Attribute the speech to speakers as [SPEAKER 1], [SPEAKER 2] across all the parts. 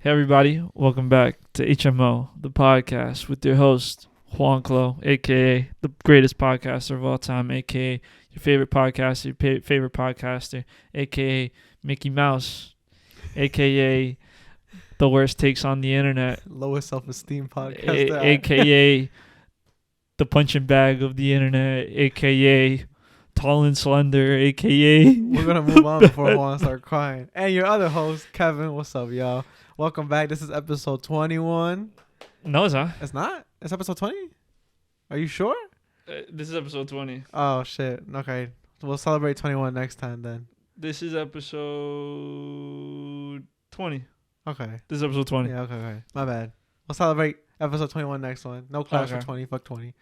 [SPEAKER 1] Hey everybody, welcome back to HMO, the podcast with your host, Juan Clo, aka the greatest podcaster of all time, aka your favorite podcaster, favorite podcaster, aka Mickey Mouse, aka the worst takes on the internet,
[SPEAKER 2] Lowest self-esteem podcast,
[SPEAKER 1] aka the punching bag of the internet, aka tall and slender, aka
[SPEAKER 2] We're gonna move on before Juan start crying. And your other host, Kevin. What's up, y'all? Welcome back. This is episode 21.
[SPEAKER 1] No, it's not.
[SPEAKER 2] It's not? It's episode 20? Are you sure?
[SPEAKER 1] This is episode 20.
[SPEAKER 2] Oh shit. Okay. We'll celebrate 21 next time then.
[SPEAKER 1] This is episode 20.
[SPEAKER 2] Okay.
[SPEAKER 1] This is episode 20.
[SPEAKER 2] Yeah, okay. My bad. We'll celebrate episode 21 next one. No class
[SPEAKER 1] Okay.
[SPEAKER 2] for 20. Fuck 20.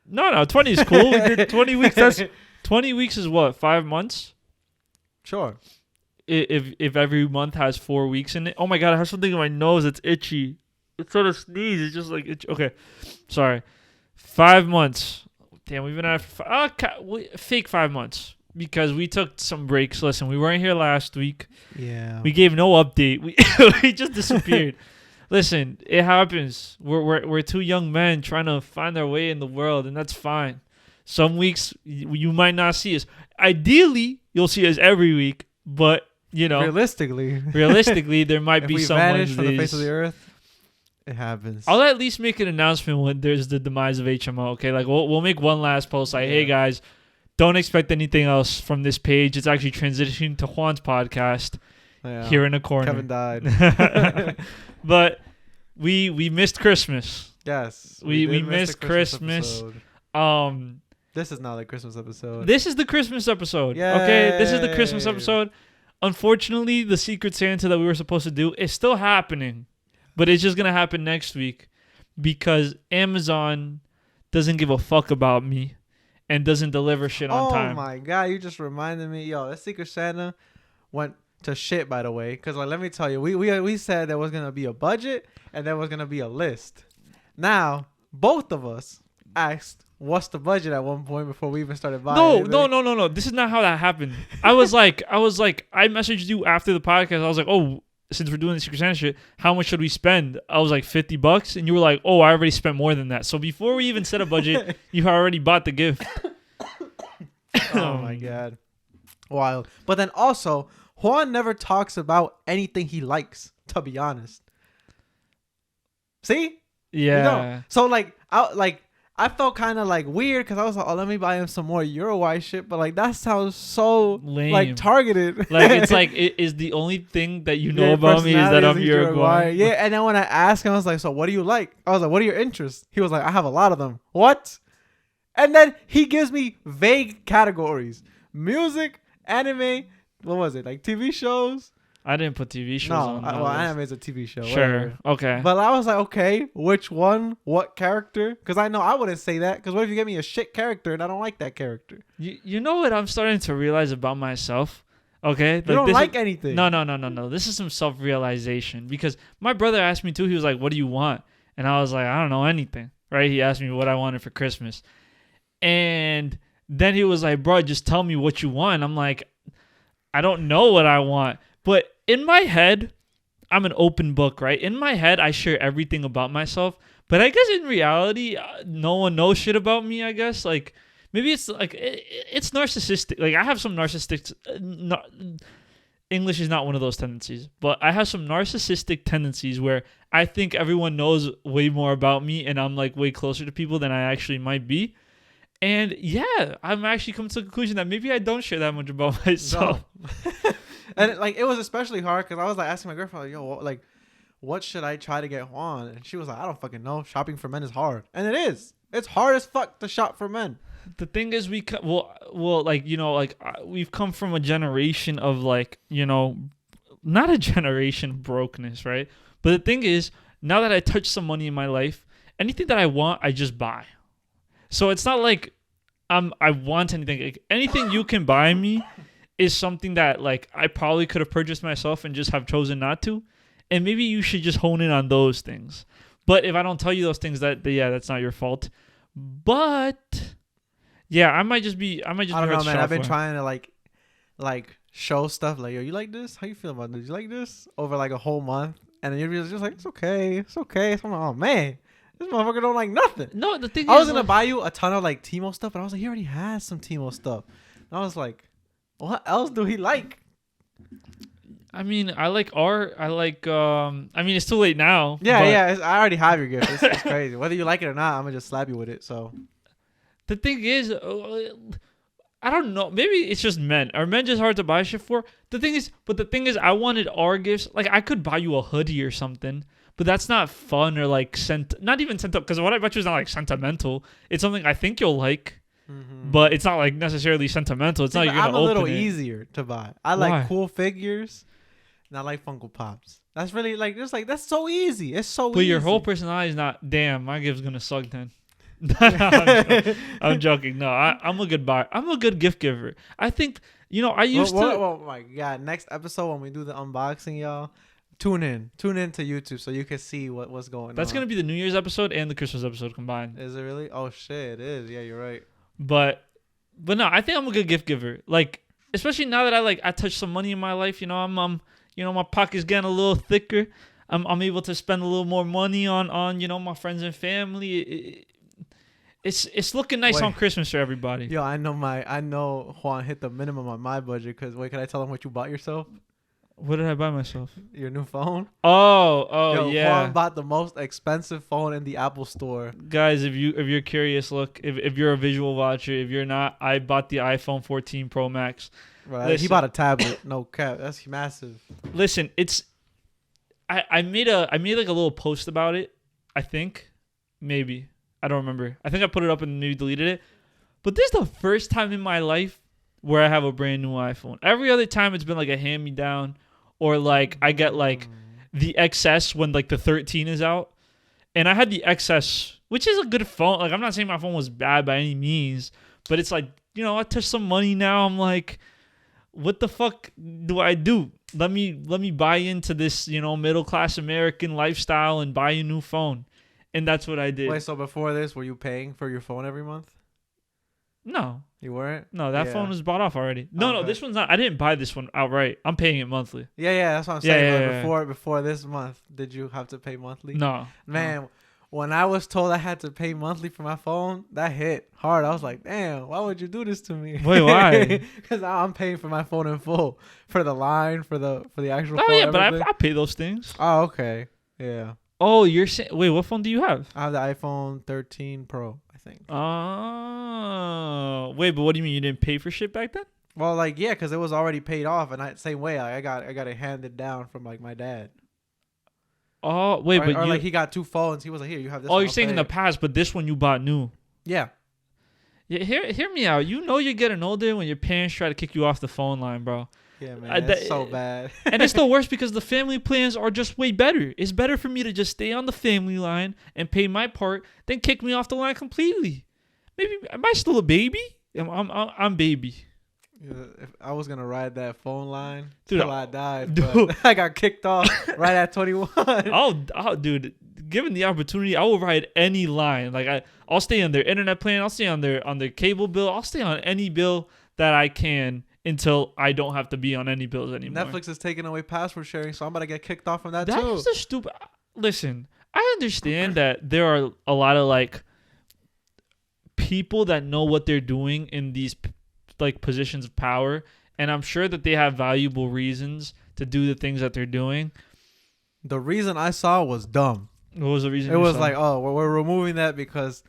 [SPEAKER 1] No, 20 is cool. We did 20 weeks. That's 20 weeks is what? 5 months?
[SPEAKER 2] Sure.
[SPEAKER 1] If every month has 4 weeks in it. Oh my god, I have something in my nose that's itchy. It's not a sneeze. It's just like itchy. Okay, sorry. 5 months. Damn, we've been at fake 5 months because we took some breaks. Listen, we weren't here last week.
[SPEAKER 2] Yeah.
[SPEAKER 1] We gave no update. We just disappeared. Listen, it happens. We're two young men trying to find our way in the world, and that's fine. Some weeks you might not see us. Ideally, you'll see us every week, but you know, realistically, there might
[SPEAKER 2] if
[SPEAKER 1] be
[SPEAKER 2] we
[SPEAKER 1] some
[SPEAKER 2] vanish from the
[SPEAKER 1] Wednesdays.
[SPEAKER 2] face of the earth, it happens.
[SPEAKER 1] I'll at least make an announcement when there's the demise of HMO. Okay, like we'll make one last post like, hey guys, don't expect anything else from this page. It's actually transitioning to Juan's podcast here in a corner.
[SPEAKER 2] Kevin died.
[SPEAKER 1] But we missed Christmas.
[SPEAKER 2] Yes.
[SPEAKER 1] We
[SPEAKER 2] did miss
[SPEAKER 1] missed
[SPEAKER 2] the
[SPEAKER 1] Christmas.
[SPEAKER 2] episode. This is not a Christmas episode.
[SPEAKER 1] This is the Christmas episode.
[SPEAKER 2] Yay.
[SPEAKER 1] Okay, this is the Christmas episode. Unfortunately, the Secret Santa that we were supposed to do is still happening, but it's just gonna happen next week because Amazon doesn't give a fuck about me and doesn't deliver shit on time.
[SPEAKER 2] Oh my god, you just reminded me, yo, that Secret Santa went to shit, by the way, because like, let me tell you, we said there was gonna be a budget and there was gonna be a list. Now both of us asked what's the budget at one point before we even started buying anything.
[SPEAKER 1] No. This is not how that happened. I messaged you after the podcast. I was like, oh, since we're doing the Secret Santa shit, how much should we spend? I was like $50, and you were like, oh, I already spent more than that. So before we even set a budget, you already bought the gift.
[SPEAKER 2] Oh my god, wild. But then also, Juan never talks about anything he likes. To be honest, see,
[SPEAKER 1] Yeah.
[SPEAKER 2] You know? So I felt kind of like weird because I was like, oh, let me buy him some more Eurowise shit. But like that sounds so
[SPEAKER 1] lame.
[SPEAKER 2] like targeted.
[SPEAKER 1] Like it's like it is the only thing that you know about me is that I'm Uruguayan.
[SPEAKER 2] Yeah, and then when I asked him, I was like, so what do you like? I was like, what are your interests? He was like, I have a lot of them. What? And then he gives me vague categories: music, anime. What was it? Like TV shows?
[SPEAKER 1] I didn't put TV shows on.
[SPEAKER 2] Well, anime is a TV show.
[SPEAKER 1] Sure.
[SPEAKER 2] Whatever.
[SPEAKER 1] Okay.
[SPEAKER 2] But I was like, okay, which one? What character? Because I know I wouldn't say that. Because what if you get me a shit character and I don't like that character?
[SPEAKER 1] You know what I'm starting to realize about myself? Okay.
[SPEAKER 2] You don't like anything.
[SPEAKER 1] No. This is some self-realization because my brother asked me too. He was like, what do you want? And I was like, I don't know anything. Right. He asked me what I wanted for Christmas. And then he was like, bro, just tell me what you want. I'm like, I don't know what I want. But in my head, I'm an open book, right? In my head, I share everything about myself. But I guess in reality, no one knows shit about me, I guess. Like, maybe it's like, it's narcissistic. Like, I have some narcissistic... English is not one of those tendencies. But I have some narcissistic tendencies where I think everyone knows way more about me and I'm, like, way closer to people than I actually might be. And, yeah, I'm actually come to the conclusion that maybe I don't share that much about myself.
[SPEAKER 2] No. And like it was especially hard because I was like asking my girlfriend, like, yo, what should I try to get Juan? And she was like, I don't fucking know. Shopping for men is hard, and it is. It's hard as fuck to shop for men.
[SPEAKER 1] The thing is, we've come from a generation of like, you know, not a generation of brokenness, right? But the thing is, now that I touch some money in my life, anything that I want, I just buy. So it's not like I want anything. Like, anything you can buy me is something that like I probably could have purchased myself and just have chosen not to. And maybe you should just hone in on those things. But if I don't tell you those things, that's not your fault. But yeah, I might just be. I don't
[SPEAKER 2] know, man. I've been trying to like show stuff like, yo, you like this? How you feel about this? You like this? Over like a whole month. And then you're just like, it's okay, it's okay. So I'm like, oh man, this motherfucker don't like nothing.
[SPEAKER 1] No, the thing
[SPEAKER 2] I was
[SPEAKER 1] is,
[SPEAKER 2] gonna buy you a ton of like Timo stuff, but I was like, he already has some Timo stuff. And I was like, what else do he like?
[SPEAKER 1] I mean, I like art. I like. I mean, it's too late now.
[SPEAKER 2] Yeah,
[SPEAKER 1] but
[SPEAKER 2] yeah. I already have your gift. It's crazy. Whether you like it or not, I'm gonna just slap you with it. So
[SPEAKER 1] The thing is, I don't know. Maybe it's just men. Are men just hard to buy shit for? The thing is, I wanted our gifts. Like, I could buy you a hoodie or something, but that's not fun or like not even sent up. Because what I bet you is not like sentimental. It's something I think you'll like. But it's not like necessarily sentimental. It's not like you're gonna
[SPEAKER 2] I'm a
[SPEAKER 1] open
[SPEAKER 2] little
[SPEAKER 1] it.
[SPEAKER 2] easier to buy. I
[SPEAKER 1] Why?
[SPEAKER 2] like cool figures, and I like Funko Pops. That's really like just like that's so easy. It's so.
[SPEAKER 1] But
[SPEAKER 2] easy.
[SPEAKER 1] your whole personality is not. Damn, my gift's gonna suck then. I'm joking. No, I'm a good buyer. I'm a good gift giver. I think I used to.
[SPEAKER 2] Oh my god! Next episode when we do the unboxing, y'all, tune in to YouTube so you can see what's going on.
[SPEAKER 1] That's gonna be the New Year's episode and the Christmas episode combined.
[SPEAKER 2] Is it really? Oh shit! It is. Yeah, you're right.
[SPEAKER 1] But no, I think I'm a good gift giver. Like, especially now that I touched some money in my life. I'm my pocket's getting a little thicker. I'm able to spend a little more money on my friends and family. It's looking nice on Christmas for everybody.
[SPEAKER 2] Yo, I know Juan hit the minimum on my budget because wait, can I tell him what you bought yourself?
[SPEAKER 1] What did I buy myself?
[SPEAKER 2] Your new phone.
[SPEAKER 1] Oh,
[SPEAKER 2] Yo,
[SPEAKER 1] yeah.
[SPEAKER 2] Juan bought the most expensive phone in the Apple Store.
[SPEAKER 1] Guys, if you're curious, look, if you're a visual watcher, if you're not, I bought the iPhone 14 Pro Max.
[SPEAKER 2] Right, he bought a tablet. No cap, that's massive.
[SPEAKER 1] Listen, I made like a little post about it. I think maybe I don't remember. I think I put it up and maybe deleted it. But this is the first time in my life where I have a brand new iPhone. Every other time it's been like a hand me down. Or like I get like the XS when like the 13 is out. And I had the XS, which is a good phone. Like, I'm not saying my phone was bad by any means. But it's like, I touched some money now. I'm like, what the fuck do I do? Let me buy into this, middle class American lifestyle and buy a new phone. And that's what I did.
[SPEAKER 2] Wait, so before this, were you paying for your phone every month?
[SPEAKER 1] No.
[SPEAKER 2] You weren't?
[SPEAKER 1] No, that phone was bought off already. No, this one's not. I didn't buy this one outright. I'm paying it monthly.
[SPEAKER 2] Yeah, that's what I'm saying. Before this month, did you have to pay monthly?
[SPEAKER 1] No.
[SPEAKER 2] Man, when I was told I had to pay monthly for my phone, that hit hard. I was like, damn, why would you do this to me?
[SPEAKER 1] Wait, why?
[SPEAKER 2] Because I'm paying for my phone in full. For the line, for the actual phone.
[SPEAKER 1] Oh, yeah, but I pay those things.
[SPEAKER 2] Oh, okay. Yeah.
[SPEAKER 1] Oh, you're saying... Wait, what phone do you have?
[SPEAKER 2] I have the iPhone 13 Pro, I think.
[SPEAKER 1] Oh. Wait, but what do you mean? You didn't pay for shit back then?
[SPEAKER 2] Well, like, yeah, because it was already paid off. And same way, I got it handed down from, like, my dad.
[SPEAKER 1] Oh, wait,
[SPEAKER 2] or like, he got two phones. He was like, here, you have this
[SPEAKER 1] Oh,
[SPEAKER 2] one,
[SPEAKER 1] you're saying in the past, but this one you bought new.
[SPEAKER 2] Yeah.
[SPEAKER 1] Yeah, hear me out. You're getting older when your parents try to kick you off the phone line, bro.
[SPEAKER 2] Yeah, man, that's so bad.
[SPEAKER 1] And it's the worst because the family plans are just way better. It's better for me to just stay on the family line and pay my part than kick me off the line completely. Maybe, am I still a baby? I'm baby.
[SPEAKER 2] Yeah, if I was gonna ride that phone line
[SPEAKER 1] dude,
[SPEAKER 2] till I died, but I got kicked off right at 21.
[SPEAKER 1] Dude, given the opportunity, I will ride any line. Like I'll stay on their internet plan. I'll stay on their cable bill. I'll stay on any bill that I can until I don't have to be on any bills anymore.
[SPEAKER 2] Netflix is taking away password sharing, so I'm about to get kicked off from that too.
[SPEAKER 1] That is the stupid. Listen, I understand that there are a lot of like people that know what they're doing in these like positions of power, and I'm sure that they have valuable reasons to do the things that they're doing.
[SPEAKER 2] The reason I saw was dumb.
[SPEAKER 1] What was the reason?
[SPEAKER 2] It was like, oh, we're removing that because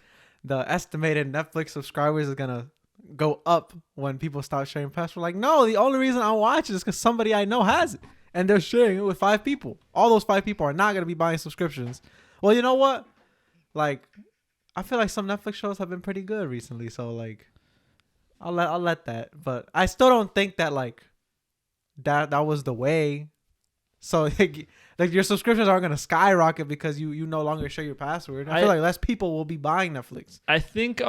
[SPEAKER 2] the estimated Netflix subscribers is gonna go up when people start sharing passwords. Like, no, the only reason I watch it is because somebody I know has it, and they're sharing it with 5 people. All those 5 people are not gonna be buying subscriptions. Well, you know what? Like, I feel like some Netflix shows have been pretty good recently, so like, I'll let that. But I still don't think that like that was the way. So like your subscriptions aren't gonna skyrocket because you no longer share your password. I feel like less people will be buying Netflix.
[SPEAKER 1] I think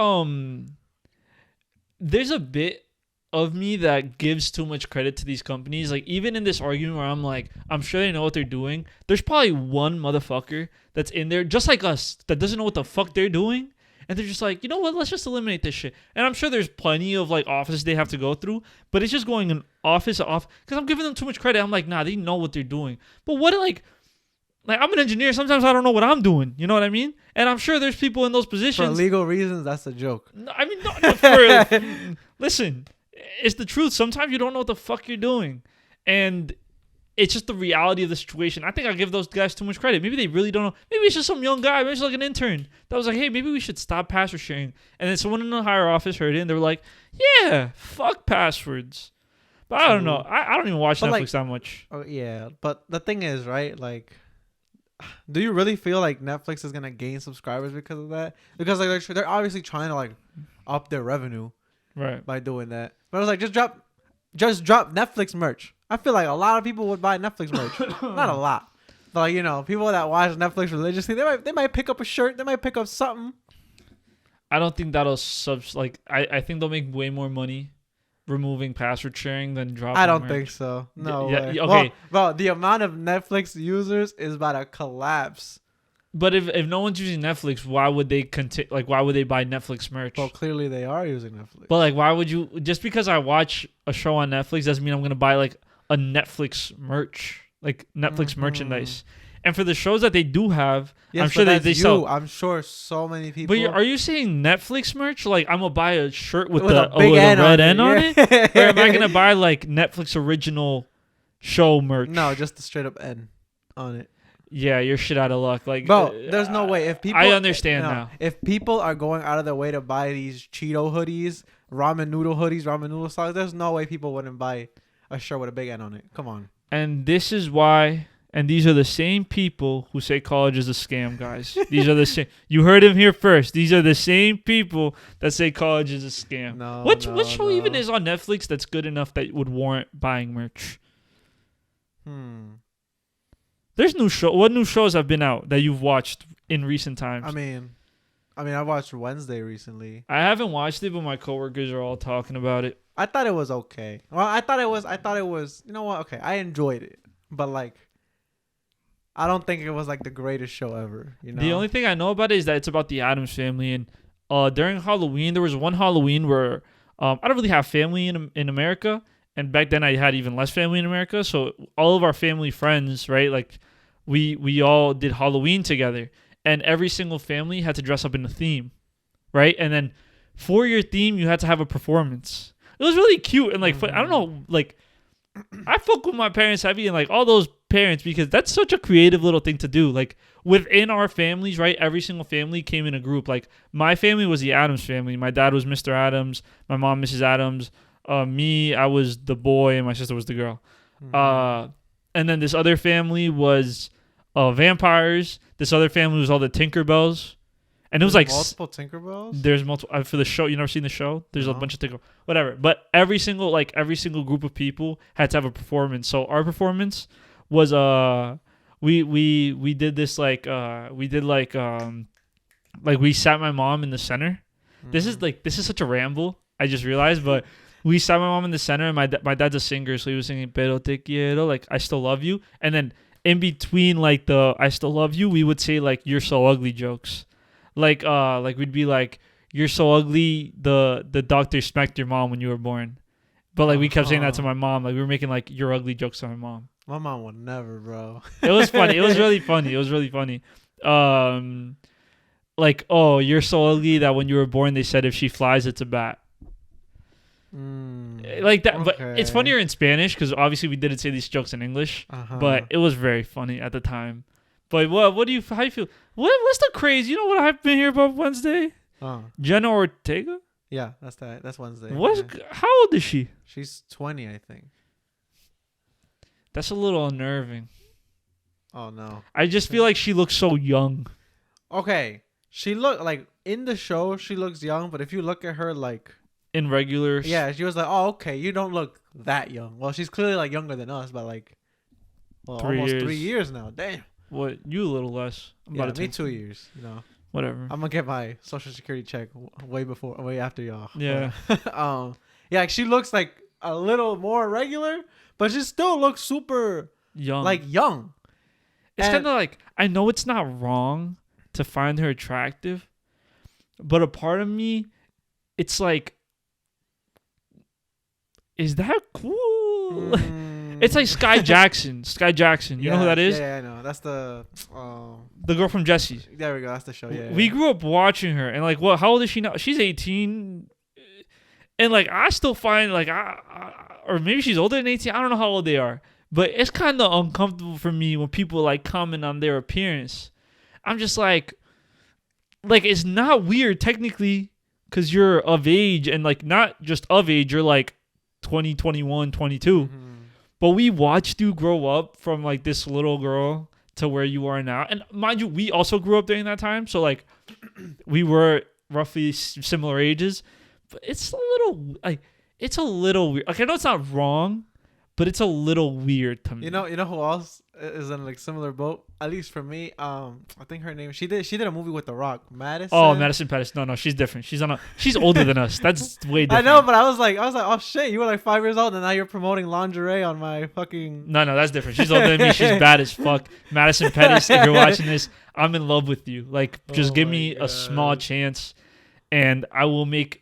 [SPEAKER 1] there's a bit of me that gives too much credit to these companies. Like, even in this argument where I'm like, I'm sure they know what they're doing. There's probably one motherfucker that's in there just like us that doesn't know what the fuck they're doing. And they're just like, you know what? Let's just eliminate this shit. And I'm sure there's plenty of like offices they have to go through, but it's just going in office to office because I'm giving them too much credit. I'm like, nah, they know what they're doing. But what like, like I'm an engineer. Sometimes I don't know what I'm doing. You know what I mean? And I'm sure there's people in those
[SPEAKER 2] For
[SPEAKER 1] positions.
[SPEAKER 2] legal reasons, that's a joke.
[SPEAKER 1] No, I mean, not for listen, it's the truth. Sometimes you don't know what the fuck you're doing, and it's just the reality of the situation. I think I give those guys too much credit. Maybe they really don't know. Maybe it's just some young guy. Maybe it's like an intern that was like, hey, maybe we should stop password sharing. And then someone in the higher office heard it, and they were like, yeah, fuck passwords. But I don't know. I don't even watch
[SPEAKER 2] But,
[SPEAKER 1] Netflix
[SPEAKER 2] like,
[SPEAKER 1] that much.
[SPEAKER 2] Oh yeah, but the thing is, right? Like, do you really feel like Netflix is gonna gain subscribers because of that? Because like they're obviously trying to like up their revenue
[SPEAKER 1] Right.
[SPEAKER 2] by doing that. But I was like, just drop Netflix merch. I feel like a lot of people would buy Netflix merch. Not a lot, but like, you know, people that watch Netflix religiously, they might pick up a shirt. They might pick up something.
[SPEAKER 1] I don't think that'll I think they'll make way more money removing password sharing than dropping
[SPEAKER 2] I don't
[SPEAKER 1] merch.
[SPEAKER 2] think so. No
[SPEAKER 1] Yeah,
[SPEAKER 2] way.
[SPEAKER 1] okay.
[SPEAKER 2] Well, the amount of Netflix users is about to collapse.
[SPEAKER 1] But if no one's using Netflix, why would they why would they buy Netflix merch?
[SPEAKER 2] Well, clearly they are using Netflix.
[SPEAKER 1] But like, why would you? Just because I watch a show on Netflix doesn't mean I'm gonna buy like a Netflix merch, like Netflix merchandise. And for the shows that they do have,
[SPEAKER 2] yes,
[SPEAKER 1] I'm sure they sell.
[SPEAKER 2] I'm sure so many people.
[SPEAKER 1] But are you saying Netflix merch? Like I'm gonna buy a shirt with
[SPEAKER 2] a
[SPEAKER 1] a red N on
[SPEAKER 2] yeah.
[SPEAKER 1] it, or am I gonna buy like Netflix original show merch?
[SPEAKER 2] No, just the straight up N on it.
[SPEAKER 1] Yeah, you're shit out of luck. Like,
[SPEAKER 2] bro, there's no way. If people,
[SPEAKER 1] I understand now.
[SPEAKER 2] If people are going out of their way to buy these Cheeto hoodies, ramen noodle socks, there's no way people wouldn't buy a shirt with a big N on it. Come on.
[SPEAKER 1] And this is why. And these are the same people who say college is a scam, guys. These are the same. You heard him here first. These are the same people that say college is a scam.
[SPEAKER 2] No.
[SPEAKER 1] What show even is on Netflix that's good enough that would warrant buying merch? There's new show. What new shows have been out that you've watched in recent times?
[SPEAKER 2] I mean, I watched Wednesday recently.
[SPEAKER 1] I haven't watched it, but my coworkers are all talking about it.
[SPEAKER 2] I thought it was okay. Well, I thought it was. You know what? Okay, I enjoyed it, but like, I don't think it was like the greatest show ever. You know.
[SPEAKER 1] The only thing I know about it is that it's about the Addams family, and during Halloween there was one Halloween where I don't really have family in America, and back then I had even less family in America. So all of our family friends, right? Like we all did Halloween together, and every single family had to dress up in a theme, right? And then for your theme you had to have a performance. It was really cute and like I don't know, like I fuck with my parents heavy and like all those parents because that's such a creative little thing to do. Like within our families, right? Every single family came in a group. Like my family was the Addams family. My dad was Mr. Addams. My mom, Mrs. Addams. Me, I was the boy, and my sister was the girl. And then this other family was vampires. This other family was all the Tinkerbells. And it was like
[SPEAKER 2] multiple Tinkerbells.
[SPEAKER 1] There's multiple for the show. You never seen the show? There's a bunch of Tinkerbells, whatever. But every single group of people had to have a performance. So our performance was we did this like we sat my mom in the center. This is such a ramble. I just realized, but we sat my mom in the center, and my dad's a singer, so he was singing "Pero te quiero," like "I still love you," and then in between like the "I still love you," we would say like "You're so ugly" jokes. Like we'd be like, "You're so ugly." The doctor smacked your mom when you were born, but like we kept saying that to my mom. Like we were making like "You're ugly" jokes to my mom.
[SPEAKER 2] My mom would never, bro.
[SPEAKER 1] It was funny. It was really funny. It was really funny. Like, oh, you're so ugly that when you were born they said if she flies it's a bat. Like that, but it's funnier in Spanish because obviously we didn't say these jokes in English. But it was very funny at the time. But how do you feel? What's the craze? You know what I've been here about Wednesday? Jenna Ortega.
[SPEAKER 2] Yeah, that's Wednesday.
[SPEAKER 1] How old is she?
[SPEAKER 2] She's 20, I think.
[SPEAKER 1] That's a little unnerving.
[SPEAKER 2] Oh no.
[SPEAKER 1] I just feel like she looks so young.
[SPEAKER 2] Okay, she looked like in the show she looks young, but if you look at her like
[SPEAKER 1] in regular,
[SPEAKER 2] yeah, she was like, oh okay, you don't look that young. Well, she's clearly like younger than us, but like, almost 3 years now. Damn.
[SPEAKER 1] What, you a little less?
[SPEAKER 2] Me 2 years. You know.
[SPEAKER 1] Whatever.
[SPEAKER 2] I'm gonna get my social security check way after y'all.
[SPEAKER 1] Yeah.
[SPEAKER 2] Yeah, like she looks like a little more regular, but she still looks super
[SPEAKER 1] young.
[SPEAKER 2] Like young.
[SPEAKER 1] It's kind of like, I know it's not wrong to find her attractive, but a part of me, it's like, is that cool? It's like Sky Jackson. Sky Jackson. You know who that is?
[SPEAKER 2] Yeah, I know. That's the
[SPEAKER 1] girl from Jesse.
[SPEAKER 2] There we go. That's the show. Yeah.
[SPEAKER 1] We grew up watching her, and like, what? How old is she now? She's 18, and like, I still find like, or maybe she's older than 18. I don't know how old they are, but it's kind of uncomfortable for me when people like comment on their appearance. I'm just like it's not weird technically because you're of age, and like not just of age, you're like 20, 21, 22. Mm-hmm. But we watched you grow up from like this little girl to where you are now. And mind you, we also grew up during that time. So like we were roughly similar ages. But it's a little weird. Like I know it's not wrong, but it's a little weird to me.
[SPEAKER 2] You know who else is in like similar boat? At least for me, I think her name. She did a movie with The Rock, Madison.
[SPEAKER 1] Oh, Madison Pettis. No, she's different. She's older than us. That's way different.
[SPEAKER 2] I know, but I was like, oh shit, you were like 5 years old, and now you're promoting lingerie on my fucking.
[SPEAKER 1] No, that's different. She's older than me. She's bad as fuck. Madison Pettis, if you're watching this, I'm in love with you. Like, just give me a small chance, and I won't make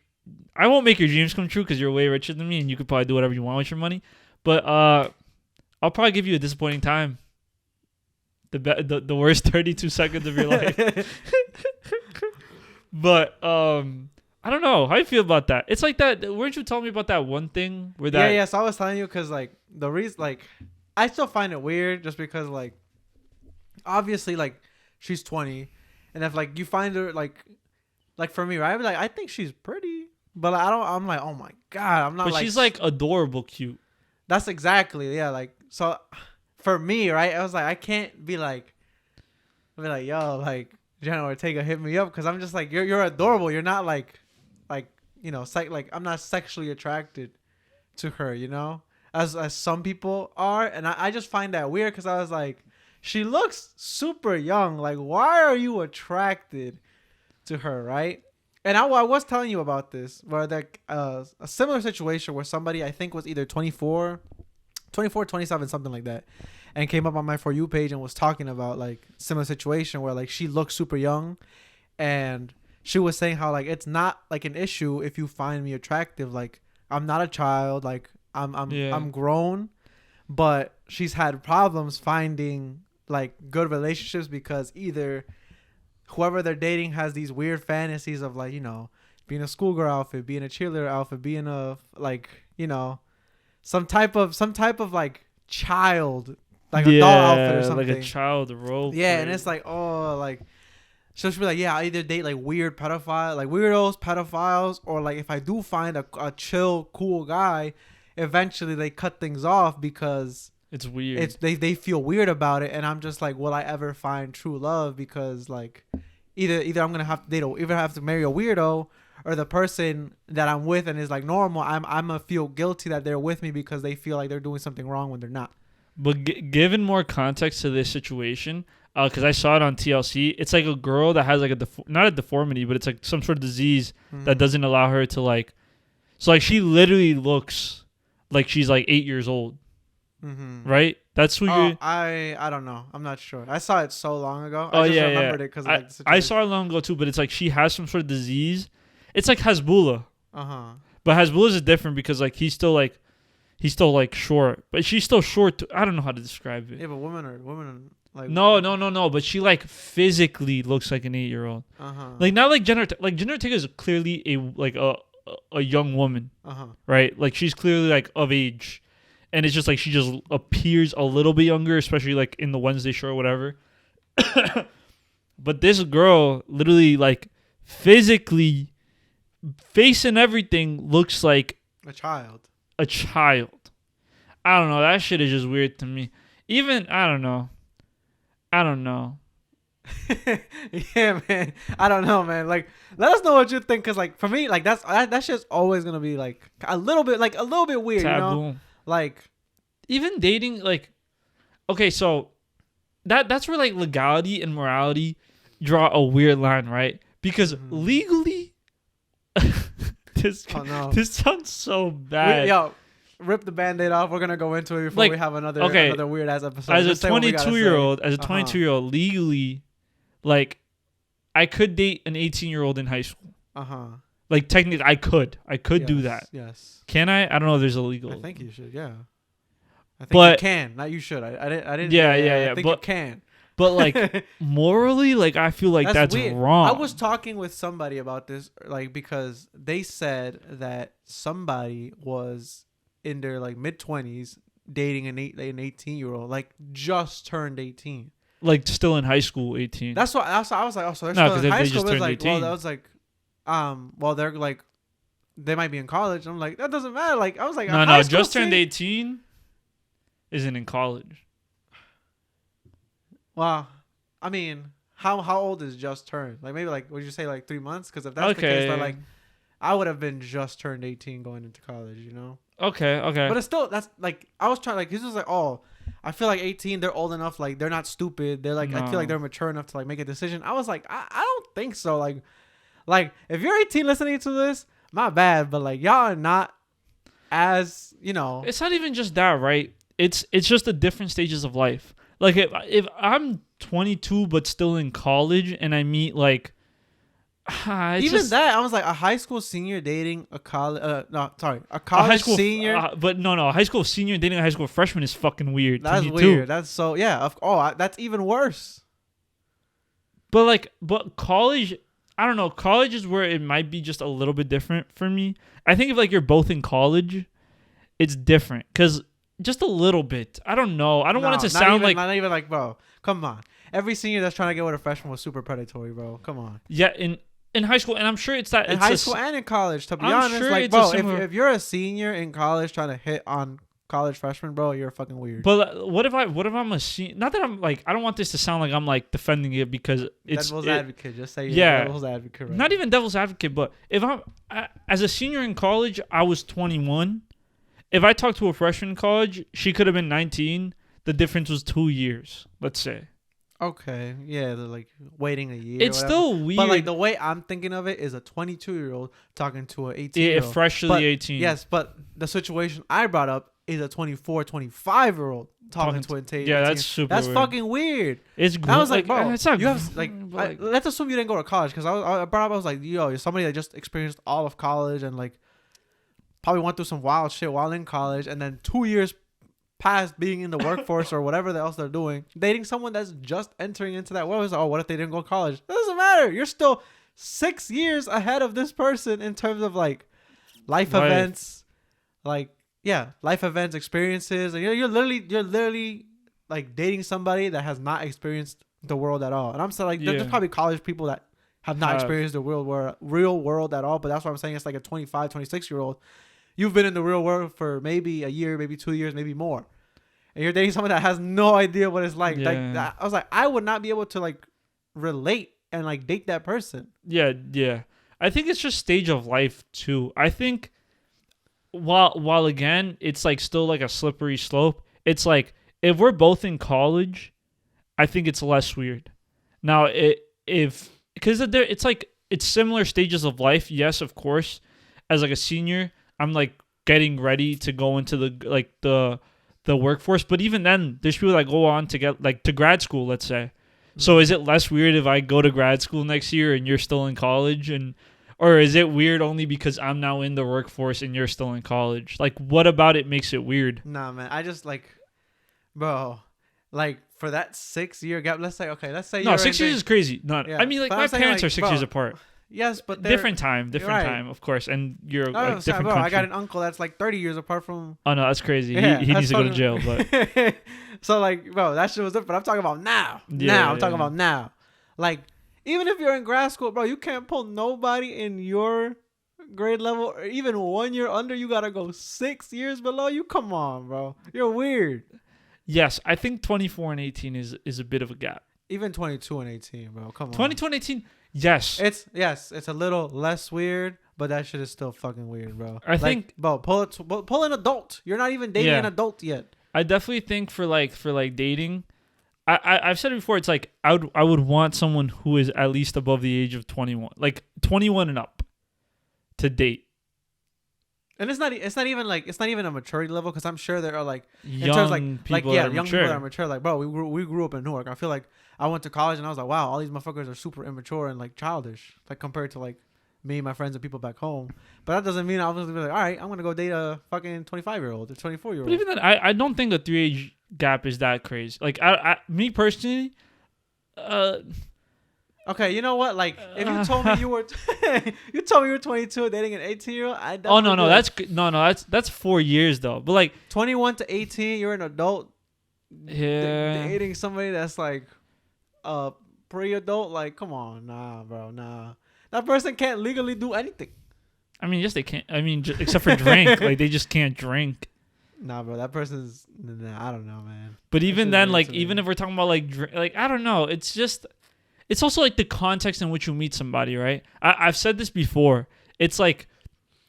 [SPEAKER 1] your dreams come true because you're way richer than me, and you could probably do whatever you want with your money. But I'll probably give you a disappointing time. The worst 32 seconds of your life. But I don't know how you feel about that. It's like that. Weren't you telling me about that one thing where that?
[SPEAKER 2] Yeah. So I was telling you because like the reason, like I still find it weird just because like obviously like she's 20, and if like you find her like for me, right? I'd be like, I think she's pretty, but like, I'm like, oh my god, I'm not.
[SPEAKER 1] But
[SPEAKER 2] like,
[SPEAKER 1] she's like adorable, cute.
[SPEAKER 2] That's exactly like so. For me, right, I was like, I can't be like, yo, like Jenna Ortega hit me up because I'm just like, you're adorable. You're not like you know, like I'm not sexually attracted to her, you know, as some people are, and I just find that weird because I was like, she looks super young. Like, why are you attracted to her, right? And I was telling you about this, where like a similar situation where somebody I think was either 24, 27, something like that, and came up on my For You page and was talking about like similar situation where like she looked super young, and she was saying how like it's not like an issue if you find me attractive. Like I'm not a child, like I'm grown, but she's had problems finding like good relationships because either whoever they're dating has these weird fantasies of like, you know, being a schoolgirl outfit, being a cheerleader outfit, being a like, you know, some type of like child, like a doll outfit or something,
[SPEAKER 1] like a child role.
[SPEAKER 2] Yeah, and it's like, oh, like, so she'll be like, yeah, I either date like weird pedophile, like weirdos, pedophiles, or like if I do find a chill, cool guy, eventually they cut things off because
[SPEAKER 1] it's weird.
[SPEAKER 2] It's they feel weird about it, and I'm just like, will I ever find true love? Because like, either I'm gonna have to date, either have to marry a weirdo, or the person that I'm with and is like normal, I'm gonna feel guilty that they're with me because they feel like they're doing something wrong when they're not.
[SPEAKER 1] But given more context to this situation, because I saw it on TLC, it's like a girl that has like not a deformity, but it's like some sort of disease that doesn't allow her to like. So like she literally looks like she's like 8 years old, right? That's who you.
[SPEAKER 2] I don't know. I'm not sure. I saw it so long ago.
[SPEAKER 1] I
[SPEAKER 2] just remembered it because like,
[SPEAKER 1] I saw it long ago too. But it's like she has some sort of disease. It's like Hasbulla. But Hasbulla's is different because like he's still like short, but she's still short too. I don't know how to describe it.
[SPEAKER 2] Yeah, but women like
[SPEAKER 1] no. But she like physically looks like an 8-year-old. Like not like Jenna. Like Jenna Ortega is clearly a young woman. Right. Like she's clearly like of age, and it's just like she just appears a little bit younger, especially like in the Wednesday show or whatever. But this girl literally like physically, face and everything looks like
[SPEAKER 2] a child.
[SPEAKER 1] I don't know. That shit is just weird to me. Even I don't know.
[SPEAKER 2] Yeah, man. I don't know, man. Like, let us know what you think, cause like for me, like that shit's always gonna be like a little bit weird, taboo. You know? Like,
[SPEAKER 1] even dating, like, okay, so that's where like legality and morality draw a weird line, right? Because legally, this sounds so bad.
[SPEAKER 2] Rip the Band-Aid off. We're gonna go into it before we have another weird ass episode.
[SPEAKER 1] As a 22-year-old, legally, like, I could date an 18-year-old in high school. Like technically, I could do that.
[SPEAKER 2] Yes.
[SPEAKER 1] Can I? I don't know if there's a legal.
[SPEAKER 2] I think you should. Yeah. I think
[SPEAKER 1] But
[SPEAKER 2] you can, not you should. I didn't.
[SPEAKER 1] Yeah,
[SPEAKER 2] I think you
[SPEAKER 1] but
[SPEAKER 2] can.
[SPEAKER 1] but like morally, like I feel like that's
[SPEAKER 2] weird.
[SPEAKER 1] wrong.
[SPEAKER 2] I was talking with somebody about this, like because they said that somebody was in their like mid-20s dating an 18-year-old, like just turned 18.
[SPEAKER 1] Like still in high school, 18.
[SPEAKER 2] That's what I was like. Oh, so they're
[SPEAKER 1] No,
[SPEAKER 2] still
[SPEAKER 1] 'cause
[SPEAKER 2] in
[SPEAKER 1] they
[SPEAKER 2] high
[SPEAKER 1] just
[SPEAKER 2] school. It was
[SPEAKER 1] turned
[SPEAKER 2] like,
[SPEAKER 1] 18.
[SPEAKER 2] well, that was like, well, they're like, they might be in college. I'm like, that doesn't matter. Like, I was like,
[SPEAKER 1] no, just turned 18 isn't in college.
[SPEAKER 2] Well, I mean, how old is just turned? Like maybe like would you say like 3 months? Because if that's the case, then like I would have been just turned 18 going into college. You know.
[SPEAKER 1] Okay.
[SPEAKER 2] But it's still that's like I was trying like this was like I feel like 18 they're old enough, like they're not stupid, they're like I feel like they're mature enough to like make a decision. I was like I don't think so, like if you're 18 listening to this, my bad, but like y'all are not as
[SPEAKER 1] it's not even just that, right? It's just the different stages of life. Like if I'm 22 but still in college and I meet like
[SPEAKER 2] that I was like a high school senior dating a college a college
[SPEAKER 1] high school
[SPEAKER 2] senior,
[SPEAKER 1] but no a high school senior dating a high school freshman is fucking weird.
[SPEAKER 2] That's weird. That's so that's even worse.
[SPEAKER 1] But college, I don't know. College is where it might be just a little bit different for me. I think if like you're both in college, it's different because just a little bit. I don't know. I don't want it to sound like
[SPEAKER 2] not even like, bro. Come on. Every senior that's trying to get with a freshman was super predatory, bro. Come on.
[SPEAKER 1] Yeah, in high school, and I'm sure it's that
[SPEAKER 2] in high school and in college. To be honest,
[SPEAKER 1] sure
[SPEAKER 2] like, bro, if you're a senior in college trying to hit on college freshmen, bro, you're fucking weird.
[SPEAKER 1] But what if I'm a senior? Not that I'm like, I don't want this to sound like I'm like defending it because it's
[SPEAKER 2] devil's advocate. Just say devil's advocate. Right?
[SPEAKER 1] Not even devil's advocate, but if as a senior in college, I was 21. If I talked to a freshman in college, she could have been 19. The difference was 2 years, let's say.
[SPEAKER 2] Okay, yeah, they're like waiting a year.
[SPEAKER 1] It's still weird.
[SPEAKER 2] But like the way I'm thinking of it is a 22-year-old talking to an 18-year-old.
[SPEAKER 1] Yeah, freshly 18.
[SPEAKER 2] Yes, but the situation I brought up is a 24, 25-year-old talking to an 18.
[SPEAKER 1] Yeah, that's super.
[SPEAKER 2] That's
[SPEAKER 1] weird.
[SPEAKER 2] fucking weird.
[SPEAKER 1] It's.
[SPEAKER 2] I was like, bro,
[SPEAKER 1] it's not.
[SPEAKER 2] You have like, let's assume you didn't go to college because I brought up. I was like, yo, you're somebody that just experienced all of college and like probably went through some wild shit while in college, and then 2 years past being in the workforce or whatever else they're doing, dating someone that's just entering into that world. What if they didn't go to college? It doesn't matter. You're still 6 years ahead of this person in terms of like life events, life events, experiences. And you're literally like dating somebody that has not experienced the world at all. And I'm saying like there's probably college people that have not experienced the real world at all. But that's what I'm saying. It's like a 25, 26-year-old. You've been in the real world for maybe a year, maybe 2 years, maybe more. And you're dating someone that has no idea what it's like.
[SPEAKER 1] Yeah.
[SPEAKER 2] I was like, I would not be able to like relate and like date that person.
[SPEAKER 1] Yeah. I think it's just stage of life too. I think while again, it's like still like a slippery slope. It's like if we're both in college, I think it's less weird. Now, because it's like it's similar stages of life. Yes, of course. As like a senior, I'm like getting ready to go into the workforce, but even then there's people that go on to get like to grad school, let's say. So is it less weird if I go to grad school next year and you're still in college, or is it weird only because I'm now in the workforce and you're still in college? Like, what about it makes it weird?
[SPEAKER 2] Nah, man, I just like, bro, like for that 6 year gap, let's say
[SPEAKER 1] no, 6 years is crazy. I mean, like my parents are 6 years apart.
[SPEAKER 2] Yes, but
[SPEAKER 1] different time, of course, and you're like different country.
[SPEAKER 2] I got an uncle that's like 30 years apart from.
[SPEAKER 1] Oh no, that's crazy. Yeah, he needs to go to jail, but.
[SPEAKER 2] So like, bro, that shit was different. I'm talking about now. I'm talking about now. Like, even if you're in grad school, bro, you can't pull nobody in your grade level or even 1 year under. You gotta go 6 years below you. Come on, bro, you're weird.
[SPEAKER 1] Yes, I think 24 and 18 is a bit of a gap.
[SPEAKER 2] Even 22 and 18, bro. Come on.
[SPEAKER 1] 22 and 18. Yes.
[SPEAKER 2] It's a little less weird, but that shit is still fucking weird, bro.
[SPEAKER 1] I think,
[SPEAKER 2] bro, pull an adult. You're not even dating an adult yet.
[SPEAKER 1] I definitely think for dating, I've said it before. It's like I would want someone who is at least above the age of 21, like 21 and up, to date.
[SPEAKER 2] And it's not even a maturity level, because I'm sure there are like
[SPEAKER 1] young people that are
[SPEAKER 2] mature. Like, bro, we grew up in Newark. I feel like I went to college and I was like, wow, all these motherfuckers are super immature and like childish, like compared to like me, my friends, and people back home. But that doesn't mean I was gonna be like, all right, I'm gonna go date a fucking 25-year-old or 24-year-old.
[SPEAKER 1] But even then, I don't think a 3 age gap is that crazy. Like me personally,
[SPEAKER 2] Okay, you know what? Like, if you told me you were, you told me you were 22 dating an 18-year-old, I
[SPEAKER 1] oh
[SPEAKER 2] definitely
[SPEAKER 1] no, that's 4 years though. But like
[SPEAKER 2] 21 to 18, you're an adult.
[SPEAKER 1] Yeah.
[SPEAKER 2] Dating somebody that's like pre-adult, like, come on, nah, bro, nah. That person can't legally do anything.
[SPEAKER 1] I mean, yes, they can't. I mean, except for drink, like they just can't drink.
[SPEAKER 2] Nah, bro, that person's. Nah, I don't know, man.
[SPEAKER 1] But even then, like, even if we're talking about like I don't know, it's just, it's also like the context in which you meet somebody, right? I've said this before. It's like,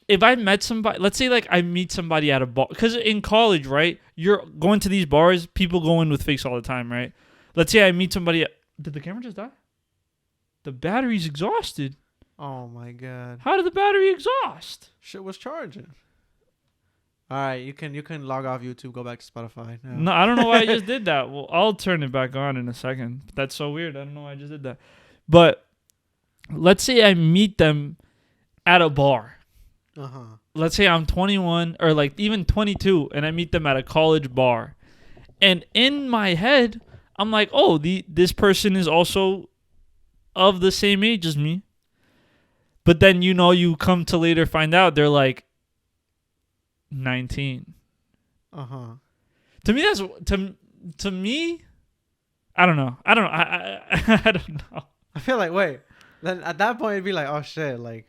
[SPEAKER 1] if I met somebody, let's say like I meet somebody at a bar, because in college, right, you're going to these bars, people go in with fakes all the time, right? Let's say I meet somebody. Did the camera just die? The battery's exhausted.
[SPEAKER 2] Oh my god.
[SPEAKER 1] How did the battery exhaust?
[SPEAKER 2] Shit was charging. All right, you can log off YouTube, go back to Spotify. Yeah.
[SPEAKER 1] No, I don't know why I just did that. Well, I'll turn it back on in a second. That's so weird. I don't know why I just did that. But let's say I meet them at a bar.
[SPEAKER 2] Uh-huh.
[SPEAKER 1] Let's say I'm 21 or like even 22 and I meet them at a college bar. And in my head, I'm like, "Oh, this person is also of the same age as me." But then you come to later find out they're like 19.
[SPEAKER 2] Uh-huh.
[SPEAKER 1] To me, that's to me. I don't know. I don't know.
[SPEAKER 2] I feel like wait. Then at that point it'd be like, oh shit, like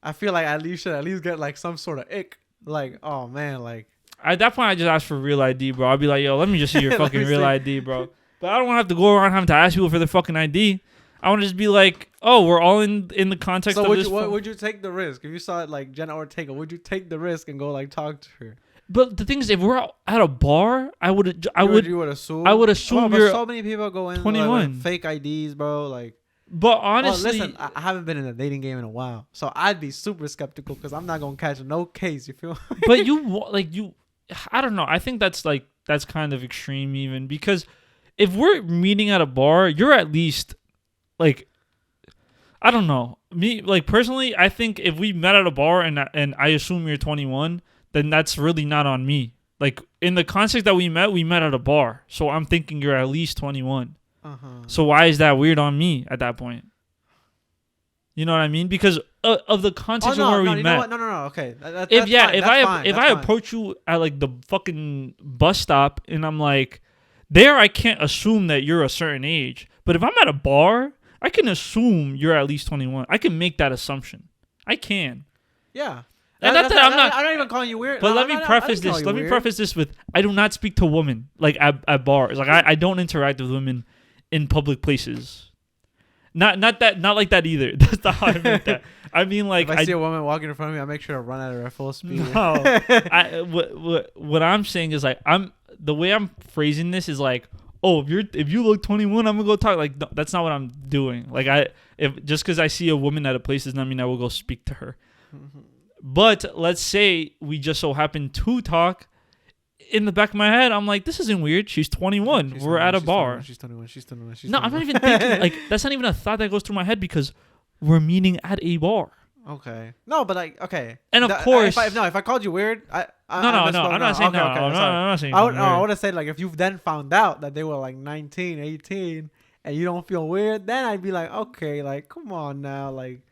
[SPEAKER 2] I feel like you should at least get like some sort of ick. Like, oh man, like
[SPEAKER 1] At that point, I just ask for real ID, bro. I'll be like, yo, let me just see your fucking real
[SPEAKER 2] see.
[SPEAKER 1] ID, bro. But I don't want to have to go around having to ask people for their fucking ID. I want to just be like, oh, we're all in the context
[SPEAKER 2] so
[SPEAKER 1] of this.
[SPEAKER 2] would you take the risk if you saw it like Jenna Ortega? Would you take the risk and go like talk to her?
[SPEAKER 1] But the thing is, if we're at a bar,
[SPEAKER 2] You would assume.
[SPEAKER 1] I would assume
[SPEAKER 2] but
[SPEAKER 1] you're
[SPEAKER 2] so many people go in
[SPEAKER 1] 21.
[SPEAKER 2] with fake IDs, bro. Like,
[SPEAKER 1] But honestly,
[SPEAKER 2] listen, I haven't been in a dating game in a while, so I'd be super skeptical because I'm not gonna catch no case. You feel?
[SPEAKER 1] but I don't know. I think that's kind of extreme even, because if we're meeting at a bar, you're at least like, I don't know. Me, like, personally, I think if we met at a bar and I assume you're 21, then that's really not on me. Like, in the context that we met at a bar. So I'm thinking you're at least 21.
[SPEAKER 2] Uh-huh.
[SPEAKER 1] So why is that weird on me at that point? You know what I mean? Because of the context of where we met.
[SPEAKER 2] Know what? No. Okay.
[SPEAKER 1] If I approach you at like the fucking bus stop and I'm like, there, I can't assume that you're a certain age. But if I'm at a bar, I can assume you're at least 21. I can make that assumption. I can.
[SPEAKER 2] Yeah.
[SPEAKER 1] And
[SPEAKER 2] I'm not even calling you weird.
[SPEAKER 1] But let me preface this. Let me preface this with, I do not speak to women like at bars. Like I don't interact with women in public places. Not like that either. That's not how I meant that. I mean, like,
[SPEAKER 2] if I see a woman walking in front of me, I make sure to run at her at full speed.
[SPEAKER 1] No, what I'm saying is like, the way I'm phrasing this is like, oh, if you look 21, I'm gonna go talk. Like, no, that's not what I'm doing. Like, if just because I see a woman at a place does not mean I will go speak to her. Mm-hmm. But let's say we just so happen to talk. In the back of my head, I'm like, this isn't weird. She's 21. We're at a bar.
[SPEAKER 2] She's 21.
[SPEAKER 1] No, I'm not even thinking, like, that's not even a thought that goes through my head because we're meeting at a bar.
[SPEAKER 2] Okay. No, but like, okay.
[SPEAKER 1] And of course,
[SPEAKER 2] if I called you weird,
[SPEAKER 1] I'm not saying no. I'm not saying
[SPEAKER 2] I would have said like, if you've then found out that they were like 19, 18, and you don't feel weird, then I'd be like, okay, like, come on now, like,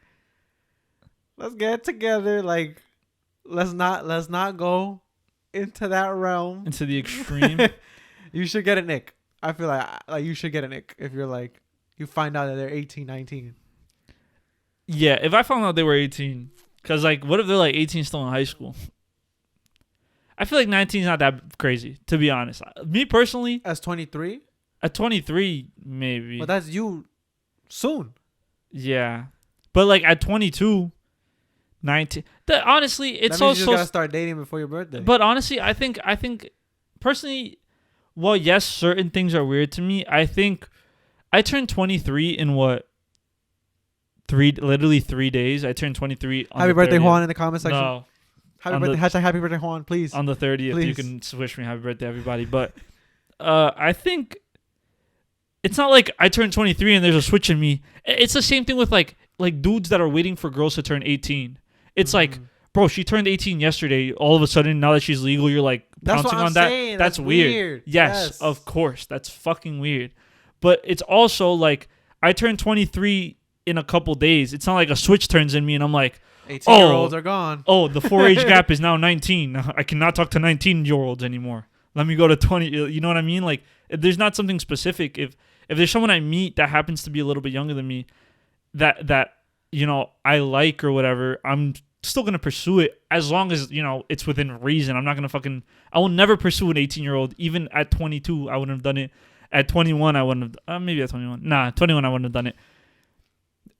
[SPEAKER 2] let's get together, like, let's not go into that realm,
[SPEAKER 1] into the extreme.
[SPEAKER 2] You should get an ick. I feel like you should get an ick if you're like, you find out that they're 18, 19.
[SPEAKER 1] Yeah, if I found out they were 18, because like, what if they're like 18 still in high school? I feel like 19 is not that crazy, to be honest. Me personally,
[SPEAKER 2] as 23,
[SPEAKER 1] at 23 maybe.
[SPEAKER 2] But that's you soon.
[SPEAKER 1] Yeah, but like at 22. 19. Honestly, it's
[SPEAKER 2] that means
[SPEAKER 1] also
[SPEAKER 2] you gotta start dating before your birthday.
[SPEAKER 1] But honestly, I think personally, well, yes, certain things are weird to me. I think I turned 23 in literally 3 days. I turned 23 on
[SPEAKER 2] Happy
[SPEAKER 1] the
[SPEAKER 2] birthday,
[SPEAKER 1] 30th.
[SPEAKER 2] Juan, in the comment section.
[SPEAKER 1] No.
[SPEAKER 2] Happy birthday, happy birthday, Juan, please.
[SPEAKER 1] On the 30th,
[SPEAKER 2] please.
[SPEAKER 1] You can wish me happy birthday, everybody. But I think it's not like I turned 23 and there's a switch in me. It's the same thing with like like dudes that are waiting for girls to turn 18. It's like, bro, she turned 18 yesterday. All of a sudden, now that she's legal, you're like pouncing on that.
[SPEAKER 2] Saying.
[SPEAKER 1] That's weird. Yes, of course. That's fucking weird. But it's also like, I turned 23 in a couple days. It's not like a switch turns in me and I'm like,
[SPEAKER 2] 18-year-olds are gone.
[SPEAKER 1] Oh, the 4-age gap is now 19. I cannot talk to 19-year-olds anymore. Let me go to 20. You know what I mean? Like, if there's not something specific. If there's someone I meet that happens to be a little bit younger than me, that you know I like or whatever, I'm still gonna pursue it as long as it's within reason. I'm not gonna I will never pursue an 18-year-old. Even at 22, I wouldn't have done it. At 21, I wouldn't have. Maybe at 21. Nah, 21, I wouldn't have done it.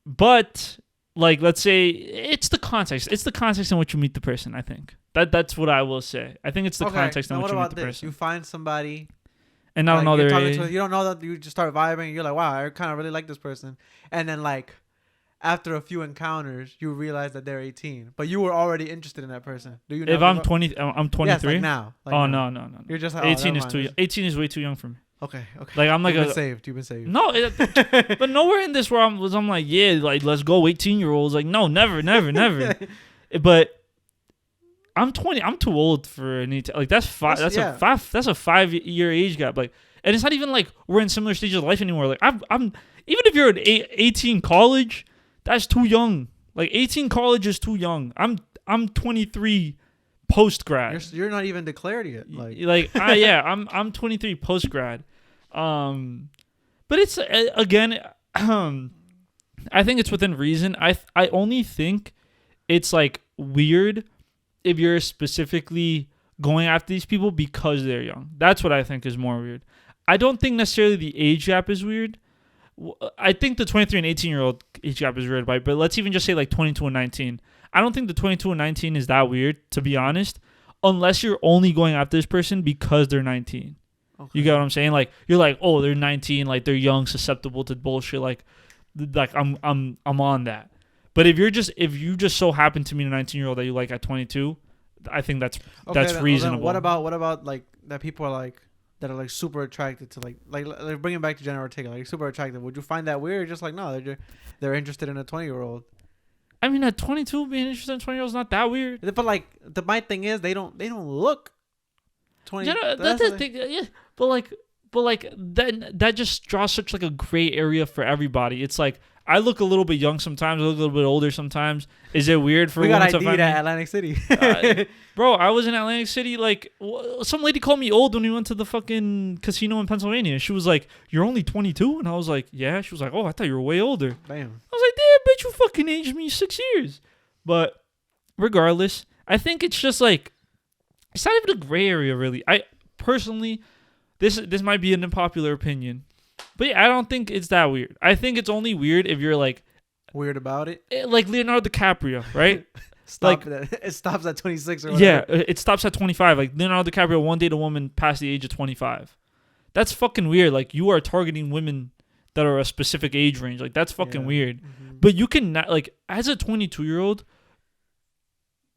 [SPEAKER 1] But like, let's say it's the context. It's the context in which you meet the person. I think that's what I will say. I think it's the context in which you meet the person.
[SPEAKER 2] You find somebody,
[SPEAKER 1] and I don't know their age.
[SPEAKER 2] You don't know that, you just start vibing. And you're like, wow, I kind of really like this person. And then like, after a few encounters, you realize that they're 18, but you were already interested in that person. Do you?
[SPEAKER 1] If I'm 20, I'm 23.
[SPEAKER 2] Yes, like now. Like
[SPEAKER 1] oh
[SPEAKER 2] now.
[SPEAKER 1] No.
[SPEAKER 2] You're just like,
[SPEAKER 1] 18 is too young. 18 is way too young for me.
[SPEAKER 2] Okay.
[SPEAKER 1] Like I'm like
[SPEAKER 2] You've been saved.
[SPEAKER 1] No, but nowhere in this where I'm like, yeah, like let's go 18-year-olds. Like no, never. But I'm 20. I'm too old for an 18. Like that's five. That's a 5-year age gap. Like, and it's not even like we're in similar stages of life anymore. Like I'm even if you're at 18 college, that's too young. Like 18 college is too young. I'm 23. Post grad,
[SPEAKER 2] you're not even declared yet.
[SPEAKER 1] I'm 23 post grad, but it's again, I think it's within reason. I only think it's like weird if you're specifically going after these people because they're young. That's what I think is more weird. I don't think necessarily the age gap is weird. I think the 23 and 18-year-old age gap is weird, right? But let's even just say like 22 and 19. I don't think the 22 and 19 is that weird, to be honest, unless you're only going after this person because they're 19. Okay. You get what I'm saying? Like you're like, oh, they're 19, like they're young, susceptible to bullshit. Like I'm on that. But if you just so happen to meet a 19-year-old that you like at 22, I think that's reasonable.
[SPEAKER 2] What about like that people are like that are like super attracted to like bringing back to Jenna Ortega, like super attractive? Would you find that weird? Or just like no, they're interested in a 20-year-old.
[SPEAKER 1] I mean, at 22, being interested in 20-year-olds is not that weird.
[SPEAKER 2] But like, my thing is, they don't look 20.
[SPEAKER 1] Yeah, that's the thing. Yeah, but like that just draws such like a gray area for everybody. It's like I look a little bit young sometimes, I look a little bit older sometimes. Is it weird for
[SPEAKER 2] we got
[SPEAKER 1] to
[SPEAKER 2] ID'd at Atlantic City?
[SPEAKER 1] Bro, I was in Atlantic City. Like, some lady called me old when we went to the fucking casino in Pennsylvania. She was like, "You're only 22," and I was like, "Yeah." She was like, "Oh, I thought you were way older."
[SPEAKER 2] Damn.
[SPEAKER 1] I was like, "Damn, bitch, you fucking aged me 6 years." But regardless, I think it's just like it's not even a gray area, really. I personally, this might be an unpopular opinion. But yeah, I don't think it's that weird. I think it's only weird if you're like
[SPEAKER 2] weird about it.
[SPEAKER 1] Like Leonardo DiCaprio, right?
[SPEAKER 2] It stops at 26 or whatever.
[SPEAKER 1] Yeah, it stops at 25. Like Leonardo DiCaprio one date a woman past the age of 25. That's fucking weird. Like you are targeting women that are a specific age range. Like that's fucking weird. Mm-hmm. But you can not, like as a 22-year-old,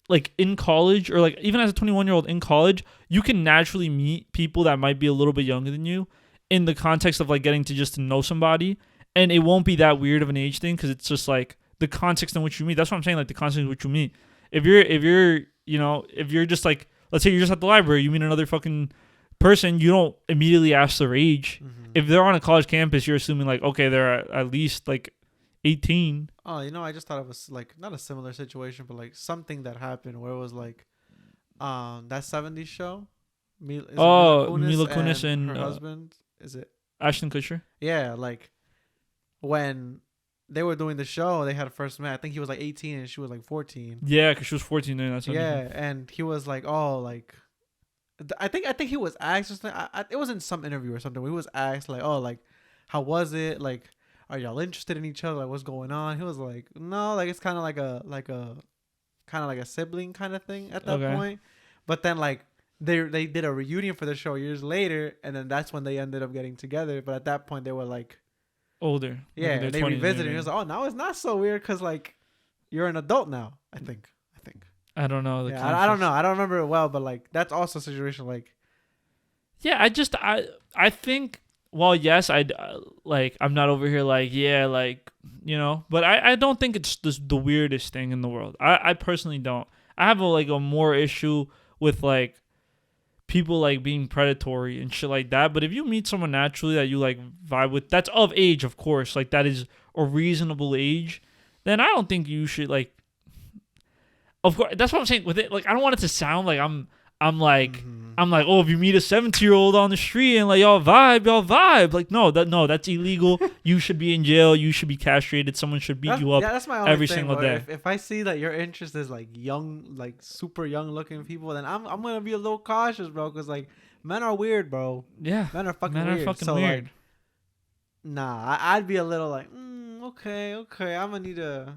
[SPEAKER 1] like in college or like even as a 21-year-old in college, you can naturally meet people that might be a little bit younger than you in the context of like getting to just know somebody, and it won't be that weird of an age thing because it's just like the context in which you meet. That's what I'm saying, like the context in which you meet. If you're just like, let's say you're just at the library, you meet another fucking person, you don't immediately ask their age. Mm-hmm. If they're on a college campus, you're assuming like, okay, they're at least like 18.
[SPEAKER 2] Oh, I just thought it was like not a similar situation, but like something that happened where it was like, that 70s show.
[SPEAKER 1] Mila Kunis and
[SPEAKER 2] her husband. Is it
[SPEAKER 1] Ashton Kutcher?
[SPEAKER 2] Yeah, like when they were doing the show, they had a first met. I think he was like 18 and she was like 14.
[SPEAKER 1] Yeah, because she was 14 then. That's
[SPEAKER 2] and he was like, oh, like I think he was asked or something. It was in some interview or something. He was asked like, oh, like how was it? Like, are y'all interested in each other? Like, what's going on? He was like, no, like it's kind of like a sibling kind of thing at that point. But then like. They did a reunion for the show years later, and then that's when they ended up getting together. But at that point, they were like
[SPEAKER 1] older.
[SPEAKER 2] Yeah, like they revisited. And it was like, oh, now it's not so weird because like you're an adult now. I think.
[SPEAKER 1] I don't know.
[SPEAKER 2] I don't know. I don't remember it well, but like that's also a situation like.
[SPEAKER 1] Yeah, I think well, yes, like I'm not over here like yeah, like but I don't think it's the weirdest thing in the world. I personally don't. I have a more issue with like people like being predatory and shit like that. But if you meet someone naturally that you like vibe with, that's of age, of course, like that is a reasonable age, then I don't think you should like. Of course, that's what I'm saying with it. Like I don't want it to sound like I'm like oh, if you meet a 17-year-old on the street and like y'all vibe. Like no, that's illegal. You should be in jail. You should be castrated. Someone should beat you up
[SPEAKER 2] that's my only
[SPEAKER 1] every
[SPEAKER 2] thing,
[SPEAKER 1] single
[SPEAKER 2] bro.
[SPEAKER 1] day.
[SPEAKER 2] If I see that your interest is like young, like super young looking people, then I'm gonna be a little cautious, bro, because like men are weird, bro.
[SPEAKER 1] Yeah,
[SPEAKER 2] Men are fucking
[SPEAKER 1] men
[SPEAKER 2] weird.
[SPEAKER 1] are fucking
[SPEAKER 2] so,
[SPEAKER 1] weird.
[SPEAKER 2] Like, nah, I'd be a little like, okay, I'm gonna need to.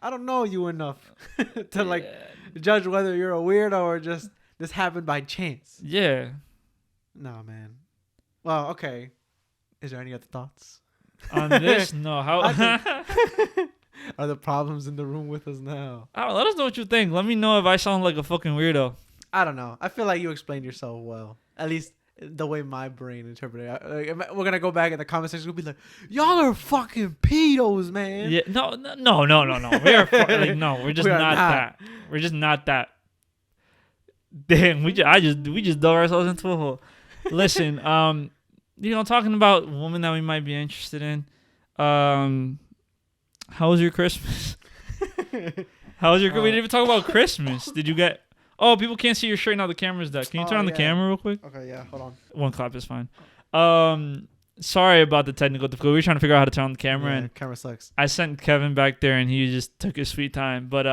[SPEAKER 2] I don't know you enough to like judge whether you're a weirdo or just this happened by chance.
[SPEAKER 1] Yeah.
[SPEAKER 2] Nah, man. Well, okay. Is there any other thoughts
[SPEAKER 1] On this? No. How?
[SPEAKER 2] Are the problems in the room with us now?
[SPEAKER 1] I don't know, let us know what you think. Let me know if I sound like a fucking weirdo.
[SPEAKER 2] I don't know. I feel like you explained yourself well. At least the way my brain interpreted it. Like, we're gonna go back in the comment section. We'll be like, "Y'all are fucking pedos, man."
[SPEAKER 1] Yeah. No. We are like no. We're just not that. We're just not that. Damn. We just dug ourselves into a hole. Listen. Talking about women that we might be interested in. How was your Christmas? How was your? We didn't even talk about Christmas. Did you get? Oh, people can't see your shirt now. The camera's dead. Can you turn on the camera real quick?
[SPEAKER 2] Okay, yeah. Hold on.
[SPEAKER 1] One clap is fine. Sorry about the technical difficulty. We were trying to figure out how to turn on the camera, and
[SPEAKER 2] camera sucks.
[SPEAKER 1] I sent Kevin back there, and he just took his sweet time. But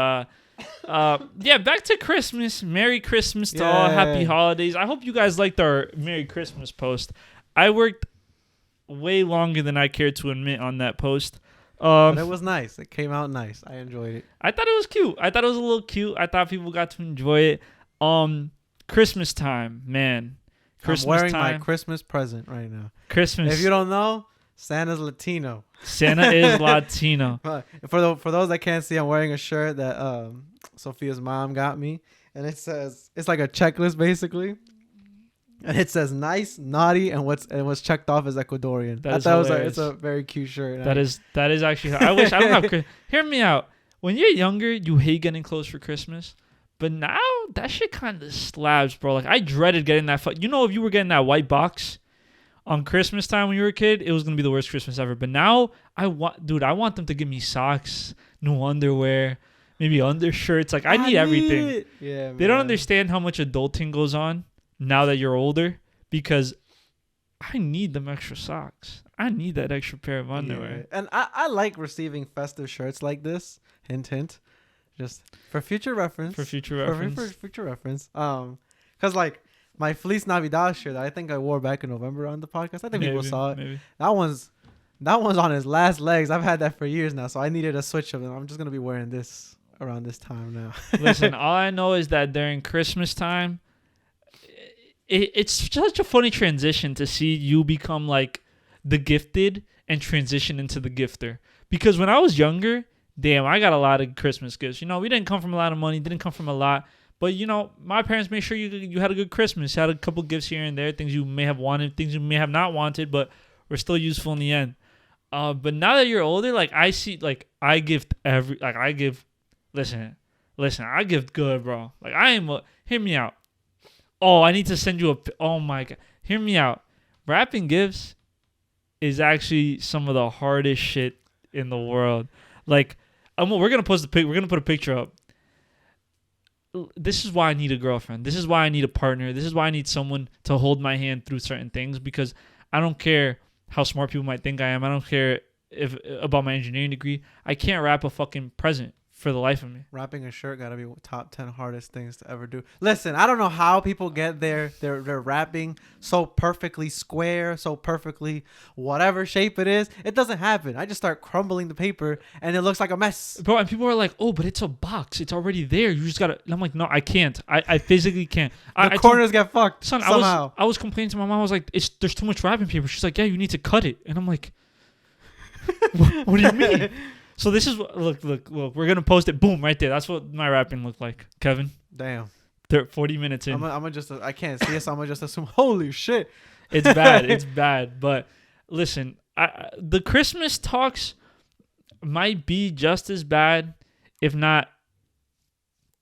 [SPEAKER 1] yeah, back to Christmas. Merry Christmas to all. Happy holidays. I hope you guys liked our Merry Christmas post. I worked way longer than I cared to admit on that post.
[SPEAKER 2] But it was nice. It came out nice. I enjoyed it.
[SPEAKER 1] I thought it was cute. I thought it was a little cute. I thought people got to enjoy it. Christmas time, man. Christmas
[SPEAKER 2] I'm wearing
[SPEAKER 1] time.
[SPEAKER 2] my Christmas present right now.
[SPEAKER 1] Christmas.
[SPEAKER 2] If you don't know, Santa's Latino.
[SPEAKER 1] Santa is Latino.
[SPEAKER 2] For those that can't see, I'm wearing a shirt that Sophia's mom got me, and it says it's like a checklist basically. And it says nice, naughty, and what's checked off is Ecuadorian. I thought it was it's a very cute shirt. That
[SPEAKER 1] is actually. I wish I don't have. Hear me out. When you're younger, you hate getting clothes for Christmas, but now that shit kind of slabs, bro. Like I dreaded getting that. If you were getting that white box on Christmas time when you were a kid, it was gonna be the worst Christmas ever. But now I want them to give me socks, new underwear, maybe undershirts. Like I need everything.
[SPEAKER 2] Yeah, man.
[SPEAKER 1] They don't understand how much adulting goes on now that you're older, because I need them extra socks. I need that extra pair of underwear.
[SPEAKER 2] Yeah. And I like receiving festive shirts like this. Hint, hint. Just for future reference.
[SPEAKER 1] For future reference.
[SPEAKER 2] For future reference. Because like my Feliz Navidad shirt that I think I wore back in November on the podcast. I think people saw it.
[SPEAKER 1] Maybe.
[SPEAKER 2] That one's on his last legs. I've had that for years now, so I needed a switch of them. I'm just gonna be wearing this around this time now.
[SPEAKER 1] Listen, all I know is that during Christmas time, it's such a funny transition to see you become like the gifted and transition into the gifter. Because when I was younger, damn, I got a lot of Christmas gifts. We didn't come from a lot of money, didn't come from a lot. But, my parents made sure you had a good Christmas. You had a couple gifts here and there, things you may have wanted, things you may have not wanted, but were still useful in the end. But now that you're older, like, I see, like, I gift listen, I gift good, bro. Like, hear me out. Oh, I need to send you oh my God. Hear me out. Wrapping gifts is actually some of the hardest shit in the world. Like, we're going to put a picture up. This is why I need a girlfriend. This is why I need a partner. This is why I need someone to hold my hand through certain things, because I don't care how smart people might think I am. I don't care about my engineering degree. I can't wrap a fucking present for the life of me.
[SPEAKER 2] Wrapping a shirt gotta be top 10 hardest things to ever do. Listen, I don't know how people get their wrapping so perfectly square, so perfectly whatever shape it is. It doesn't happen. I just start crumbling the paper and it looks like a mess.
[SPEAKER 1] Bro, and people are like, oh, but it's a box. It's already there. You just gotta. And I'm like, no, I can't. I physically can't.
[SPEAKER 2] The corners get fucked
[SPEAKER 1] son,
[SPEAKER 2] somehow.
[SPEAKER 1] I was complaining to my mom. I was like, there's too much wrapping paper. She's like, yeah, you need to cut it. And I'm like, what do you mean? So this is look. We're gonna post it. Boom, right there. That's what my wrapping looked like, Kevin.
[SPEAKER 2] Damn.
[SPEAKER 1] 40 minutes in.
[SPEAKER 2] I can't see it, so I'm gonna just assume. Holy shit!
[SPEAKER 1] It's bad. It's bad. But listen, the Christmas talks might be just as bad, if not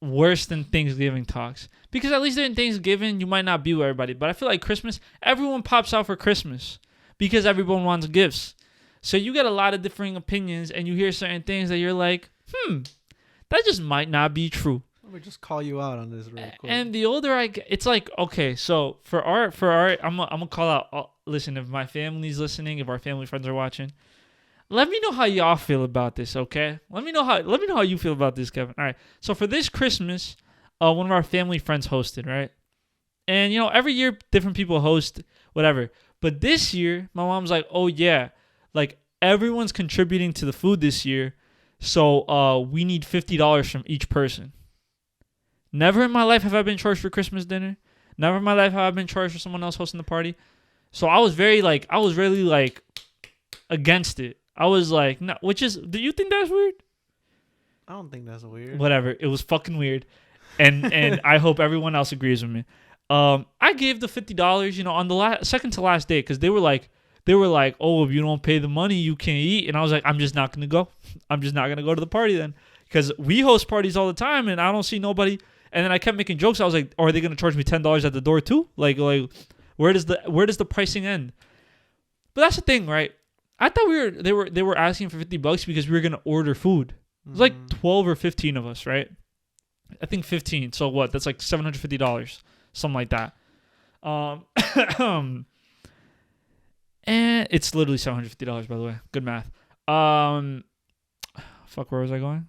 [SPEAKER 1] worse than Thanksgiving talks. Because at least during Thanksgiving, you might not be with everybody. But I feel like Christmas, everyone pops out for Christmas because everyone wants gifts. So you get a lot of differing opinions and you hear certain things that you're like, that just might not be true.
[SPEAKER 2] Let me just call you out on this real quick.
[SPEAKER 1] And the older I get, it's like, okay, so for our, I'm gonna call out. Listen, if my family's listening, if our family friends are watching, let me know how y'all feel about this, okay? Let me know how you feel about this, Kevin. All right. So for this Christmas, one of our family friends hosted, right? And every year different people host, whatever. But this year, my mom's like, "Oh yeah, like everyone's contributing to the food this year, so we need $50 from each person." Never in my life have I been charged for Christmas dinner. Never in my life have I been charged for someone else hosting the party. So I was really like against it. I was like, no, do you think that's weird?
[SPEAKER 2] I don't think that's weird.
[SPEAKER 1] Whatever. It was fucking weird. And I hope everyone else agrees with me. I gave the $50, on the second to last day, because they were like, oh, if you don't pay the money, you can't eat. And I was like, I'm just not going to go. I'm just not going to go to the party then. Because we host parties all the time and I don't see nobody. And then I kept making jokes. I was like, are they going to charge me $10 at the door too? Like where does the pricing end? But that's the thing, right? I thought they were asking for $50 because we were gonna order food. It was like 12 or 15 of us, right? I think 15. So what? That's like $750, something like that. And it's literally $750, by the way. Good math. Fuck, where was I going?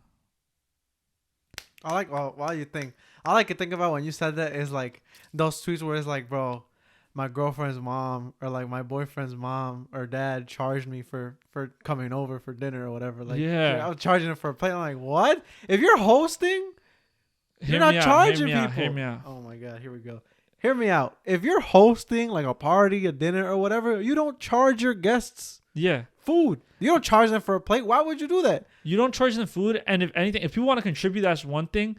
[SPEAKER 2] While you think, all I could think about when you said that is like those tweets where it's like, bro, my girlfriend's mom or like my boyfriend's mom or dad charged me for coming over for dinner or whatever. Like, yeah, I was charging them for a plate. I'm like, what? If you're hosting, you're not charging people.
[SPEAKER 1] Hear me out.
[SPEAKER 2] Oh my God, here we go. Hear me out. If you're hosting like a party, a dinner or whatever, you don't charge your guests food. You don't charge them for a plate. Why would you do that?
[SPEAKER 1] You don't charge them food. And if anything, if you want to contribute, that's one thing.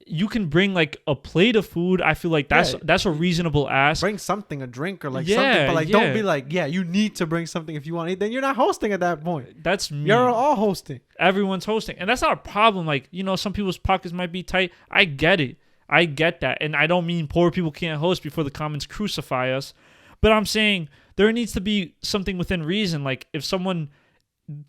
[SPEAKER 1] You can bring like a plate of food. I feel like that's a reasonable ask.
[SPEAKER 2] Bring something, a drink or like something, but like don't be like, you need to bring something if you want to eat. Then you're not hosting at that point.
[SPEAKER 1] That's me.
[SPEAKER 2] You're all hosting.
[SPEAKER 1] Everyone's hosting, and that's not a problem. Like some people's pockets might be tight. I get it. I get that, and I don't mean poor people can't host before the comments crucify us, but I'm saying there needs to be something within reason. Like if someone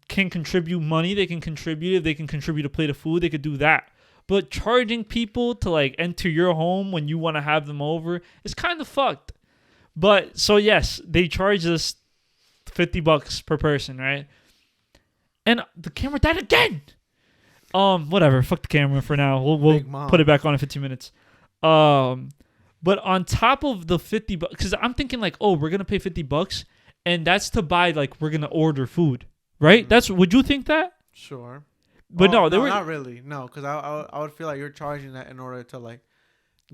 [SPEAKER 1] can contribute money, they can contribute. If they can contribute a plate of food, they could do that. But charging people to like enter your home when you want to have them over is kind of fucked. But so yes, they charge us $50 per person, right? And the camera died again. Whatever. Fuck the camera for now. We'll put it back on in 15 minutes. But on top of the $50, because I'm thinking like, oh, we're gonna pay $50, and that's to buy like we're gonna order food, right? Would you think that?
[SPEAKER 2] Sure.
[SPEAKER 1] But no,
[SPEAKER 2] were not really. No, because I would feel like you're charging that in order to like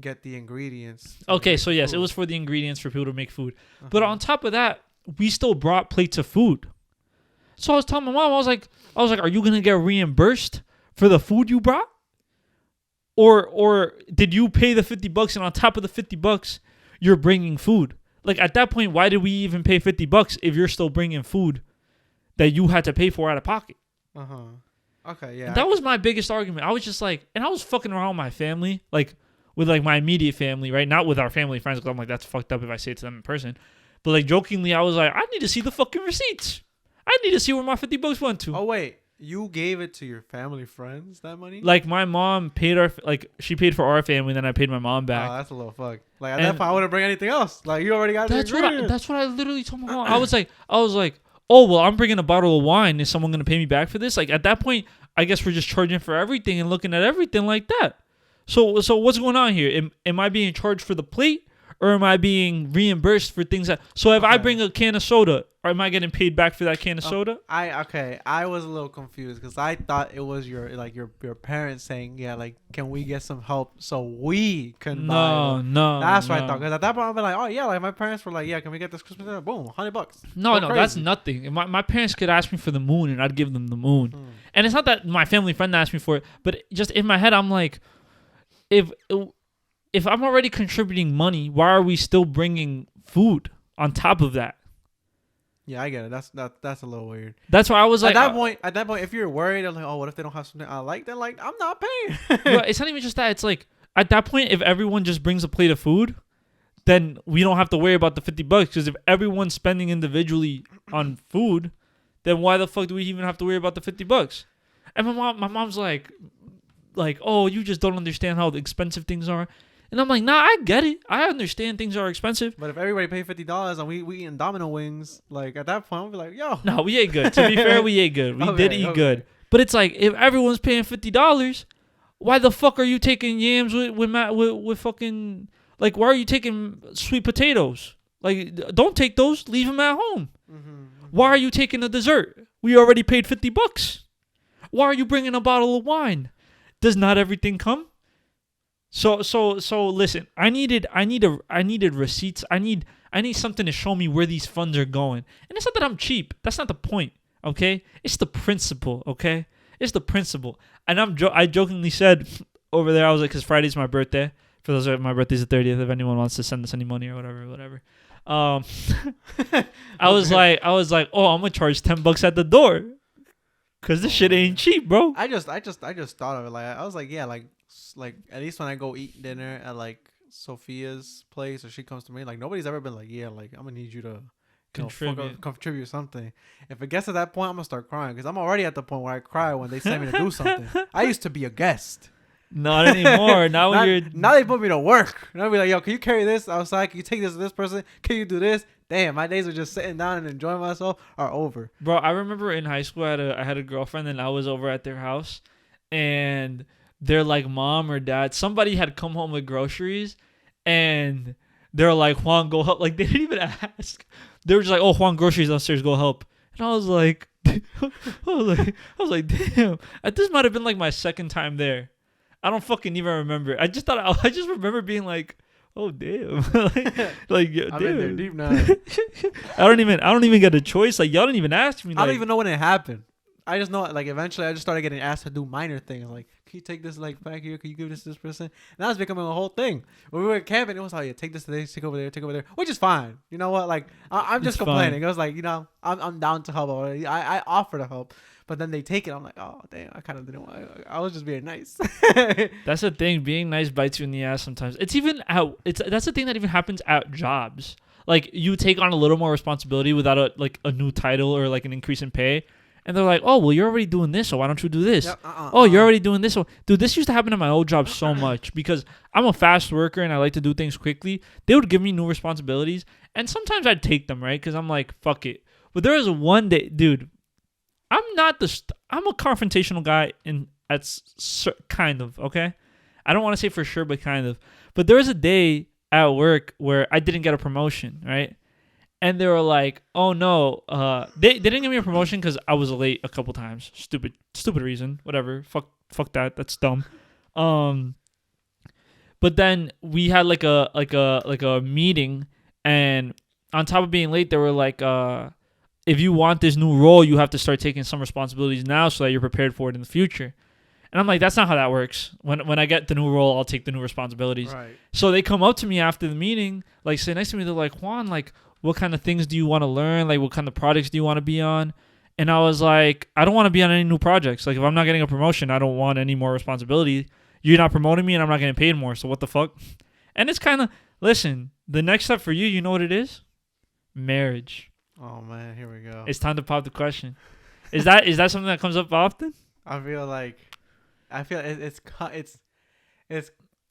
[SPEAKER 2] get the ingredients.
[SPEAKER 1] Okay, so yes, it was for the ingredients for people to make food. But on top of that, we still brought plates of food. So I was telling my mom, I was like, are you gonna get reimbursed for the food you brought? Or did you pay the $50 and on top of the $50 you're bringing food? Like at that point, why did we even pay $50 if you're still bringing food that you had to pay for out of pocket?
[SPEAKER 2] Okay, yeah.
[SPEAKER 1] And that was my biggest argument. I was just like, and I was fucking around with my family, like with like my immediate family, right? Not with our family friends, because I'm like, that's fucked up if I say it to them in person. But like jokingly, I was like, I need to see the fucking receipts. I need to see where my $50 went to.
[SPEAKER 2] Oh wait, you gave it to your family friends, that money?
[SPEAKER 1] Like my mom paid she paid for our family, and then I paid my mom back.
[SPEAKER 2] Oh, that's a little fuck. Like at that point, I wouldn't bring anything else. Like you already got. That's
[SPEAKER 1] what I literally told my mom. I was like, oh, well, I'm bringing a bottle of wine. Is someone going to pay me back for this? Like, at that point, I guess we're just charging for everything and looking at everything like that. So what's going on here? Am I being charged for the plate or am I being reimbursed for things that... So if I bring a can of soda, am I getting paid back for that can of soda?
[SPEAKER 2] I was a little confused because I thought it was your parents saying, like, can we get some help so we can buy them? No. That's what I thought. Because at that point, I'd be like, oh, yeah, like my parents were like, yeah, can we get this Christmas dinner? Boom, $100.
[SPEAKER 1] No, that's nothing. My parents could ask me for the moon and I'd give them the moon. And it's not that my family friend asked me for it, but just in my head, I'm like, if I'm already contributing money, why are we still bringing food on top of that?
[SPEAKER 2] Yeah, I get it. That's a little weird.
[SPEAKER 1] That's why I was like,
[SPEAKER 2] at that point, if you're worried, I'm like, oh, what if they don't have something I like? Then like, I'm not paying.
[SPEAKER 1] well, it's not even just that. It's like at that point, if everyone just brings a plate of food, then we don't have to worry about the $50. Because if everyone's spending individually on food, then why the fuck do we even have to worry about the $50? And my mom's like, oh, you just don't understand how expensive things are. And I'm like, nah, I get it. I understand things are expensive.
[SPEAKER 2] But if everybody paid $50 and we eating Domino wings, like at that point, I'll be like, yo.
[SPEAKER 1] No, we ate good. To be fair, we ate good. We did eat good. But it's like, if everyone's paying $50, why the fuck are you taking yams with fucking, like, why are you taking sweet potatoes? Like, don't take those. Leave them at home.
[SPEAKER 2] Mm-hmm.
[SPEAKER 1] Why are you taking a dessert? We already paid $50. Why are you bringing a bottle of wine? Does not everything come? So listen, I needed receipts. I need something to show me where these funds are going. And it's not that I'm cheap. That's not the point. Okay? It's the principle, okay? It's the principle. And I jokingly said over there, I was like, cuz Friday's my birthday. For those my birthday's the 30th, if anyone wants to send us any money or whatever. I was like, "Oh, I'm going to charge $10 at the door." Cuz this shit ain't cheap, bro.
[SPEAKER 2] I just thought of it, like I was like, yeah, like at least when I go eat dinner at like Sophia's place or she comes to me, like nobody's ever been like, yeah, like I'm gonna need you to contribute something. If it gets to that point, I'm gonna start crying because I'm already at the point where I cry when they send me to do something. I used to be a guest.
[SPEAKER 1] Not anymore. Now
[SPEAKER 2] they put me to work. And I'll be like, yo, can you carry this outside? Can you take this to this person? Can you do this? Damn, my days of just sitting down and enjoying myself are over.
[SPEAKER 1] Bro, I remember in high school I had a girlfriend and I was over at their house and their like mom or dad, somebody had come home with groceries and they're like, Juan, go help. Like they didn't even ask. They were just like, oh, Juan, groceries downstairs, go help. And I was like, damn. This might have been like my second time there. I don't fucking even remember. I just remember being like, oh damn, like
[SPEAKER 2] I'm
[SPEAKER 1] damn.
[SPEAKER 2] in there deep now.
[SPEAKER 1] I don't even get a choice. Like y'all didn't even ask me.
[SPEAKER 2] I don't even know when it happened. I just know, like, eventually I just started getting asked to do minor things. Like, can you take this, like, back here? Can you give this to this person? And that was becoming a whole thing. When we were camping, it was like, yeah, take this to this, take over there, which is fine. You know what? Like, I'm just complaining. Fine. It was like, you know, I'm down to help already. I offer to help. But then they take it. I'm like, oh, damn, I kind of didn't want to. I was just being nice.
[SPEAKER 1] That's the thing. Being nice bites you in the ass sometimes. That's the thing that even happens at jobs. Like, you take on a little more responsibility without a new title or, like, an increase in pay. And they're like, oh, well, you're already doing this, so why don't you do this? Yep, you're already doing this. So, dude, this used to happen at my old job so much because I'm a fast worker and I like to do things quickly. They would give me new responsibilities, and sometimes I'd take them, right? Because I'm like, fuck it. But there was one day, dude, I'm a confrontational guy kind of, okay? I don't want to say for sure, but kind of. But there was a day at work where I didn't get a promotion, right? And they were like, "Oh no, they didn't give me a promotion because I was late a couple times. Stupid reason. Whatever. Fuck that. That's dumb." But then we had like a meeting, and on top of being late, they were like, "If you want this new role, you have to start taking some responsibilities now so that you're prepared for it in the future." And I'm like, "That's not how that works. When I get the new role, I'll take the new responsibilities." Right. So they come up to me after the meeting, like say nice to me. They're like, "Juan, like, what kind of things do you want to learn? Like, what kind of projects do you want to be on?" And I was like, I don't want to be on any new projects. Like, if I'm not getting a promotion, I don't want any more responsibility. You're not promoting me and I'm not getting paid more. So what the fuck? And it's kind of, listen, the next step for you know what it is? Marriage.
[SPEAKER 2] Oh, man, here we go.
[SPEAKER 1] It's time to pop the question. Is that something that comes up often?
[SPEAKER 2] I feel it's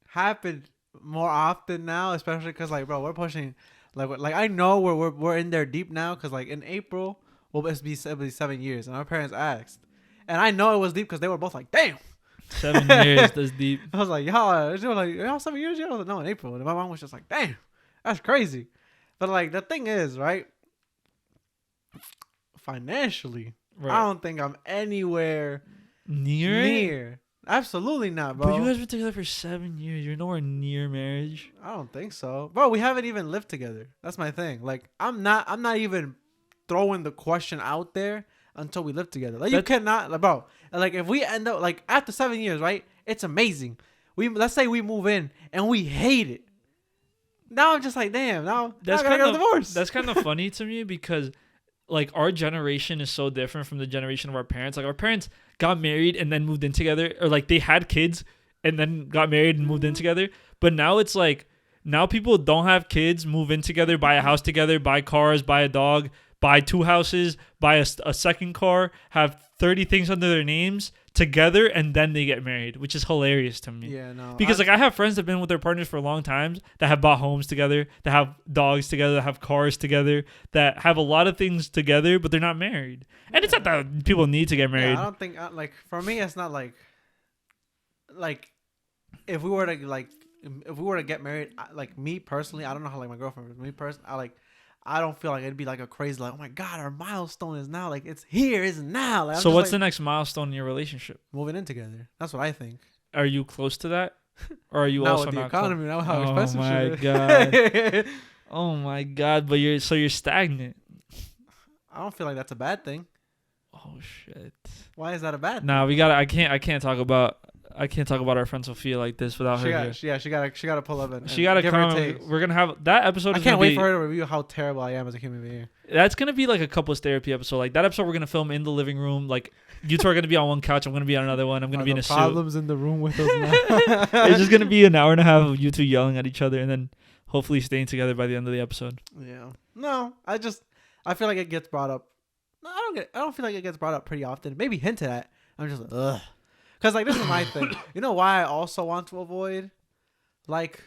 [SPEAKER 2] happened more often now, especially because, like, bro, we're pushing... Like I know we're in there deep now because like in April it'll be 7 years and our parents asked, and I know it was deep because they were both like, damn,
[SPEAKER 1] 7 years, that's deep.
[SPEAKER 2] I was like, y'all 7 years, I was like, no, in April, and my mom was just like, damn, that's crazy. But like the thing is, right, financially, right, I don't think I'm anywhere near. Absolutely not, bro.
[SPEAKER 1] But you guys been together for 7 years. You're nowhere near marriage.
[SPEAKER 2] I don't think so, bro. We haven't even lived together. That's my thing. Like, I'm not even throwing the question out there until we live together. Like, you cannot, like, bro. Like, if we end up like after 7 years, right? It's amazing. Let's say we move in and we hate it. Now I'm just like, damn. Now I gotta get a divorce.
[SPEAKER 1] That's kind of funny to me because like our generation is so different from the generation of our parents. Like our parents got married and then moved in together, or like they had kids and then got married and moved in together. But now it's like now people don't have kids, move in together, buy a house together, buy cars, buy a dog, buy 2 houses, buy a second car, have 30 things under their names together, and then they get married, which is hilarious to me.
[SPEAKER 2] Yeah, no.
[SPEAKER 1] Because like I have friends that have been with their partners for a long time that have bought homes together, that have dogs together, that have cars together, that have a lot of things together, but they're not married. And it's not that people need to get married.
[SPEAKER 2] Yeah, I don't think like for me it's not like if we were to get married, like me personally, I don't know how like my girlfriend is. Me personally, I don't feel like it'd be like a crazy like, oh my god, our milestone is now, like it's here, it's now. Like,
[SPEAKER 1] so what's the next milestone in your relationship?
[SPEAKER 2] Moving in together. That's what I think.
[SPEAKER 1] Are you close to that, or are you
[SPEAKER 2] now
[SPEAKER 1] also
[SPEAKER 2] with the
[SPEAKER 1] not
[SPEAKER 2] economy? Now how
[SPEAKER 1] close?
[SPEAKER 2] expensive
[SPEAKER 1] Oh my
[SPEAKER 2] shit
[SPEAKER 1] god!
[SPEAKER 2] is.
[SPEAKER 1] Oh my god! But you're stagnant.
[SPEAKER 2] I don't feel like that's a bad thing.
[SPEAKER 1] Oh shit!
[SPEAKER 2] Why is that a bad thing?
[SPEAKER 1] Nah, we gotta. I can't talk about our friend Sophia like this without her here.
[SPEAKER 2] She gotta pull up and
[SPEAKER 1] She gotta
[SPEAKER 2] give
[SPEAKER 1] come.
[SPEAKER 2] her takes.
[SPEAKER 1] We're gonna have that episode.
[SPEAKER 2] I can't wait for her to review how terrible I am as a human being.
[SPEAKER 1] That's gonna be like a couples therapy episode. Like that episode, we're gonna film in the living room. Like you two are gonna be on one couch. I'm gonna be on another one. I'm gonna be in a suit.
[SPEAKER 2] Problems in the room with us now.
[SPEAKER 1] It's just gonna be an hour and a half of you two yelling at each other, and then hopefully staying together by the end of the episode.
[SPEAKER 2] Yeah. No, I feel like it gets brought up. No, I don't feel like it gets brought up pretty often. Maybe hinted at. I'm just like, ugh. Because, like, this is my thing. You know why I also want to avoid, like,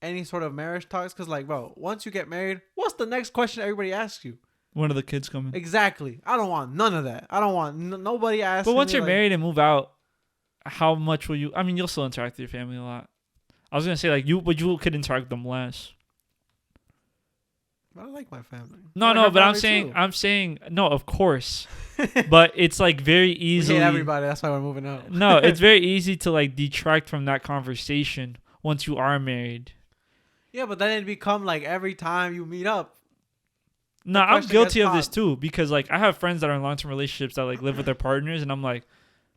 [SPEAKER 2] any sort of marriage talks? Because, like, bro, once you get married, what's the next question everybody asks you?
[SPEAKER 1] When are the kids coming?
[SPEAKER 2] Exactly. I don't want none of that. I don't want nobody asking.
[SPEAKER 1] But once
[SPEAKER 2] me,
[SPEAKER 1] you're
[SPEAKER 2] like,
[SPEAKER 1] married and move out, how much will you... I mean, you'll still interact with your family a lot. I was going to say, like, you could interact with them less.
[SPEAKER 2] But I like my family.
[SPEAKER 1] No, but I'm saying, no, of course. But it's like very easy.
[SPEAKER 2] We hate everybody. That's why we're moving out.
[SPEAKER 1] No, it's very easy to like detract from that conversation once you are married.
[SPEAKER 2] Yeah, but then it become like every time you meet up.
[SPEAKER 1] No, I'm guilty of this too because like I have friends that are in long-term relationships that like live with their partners, and I'm like,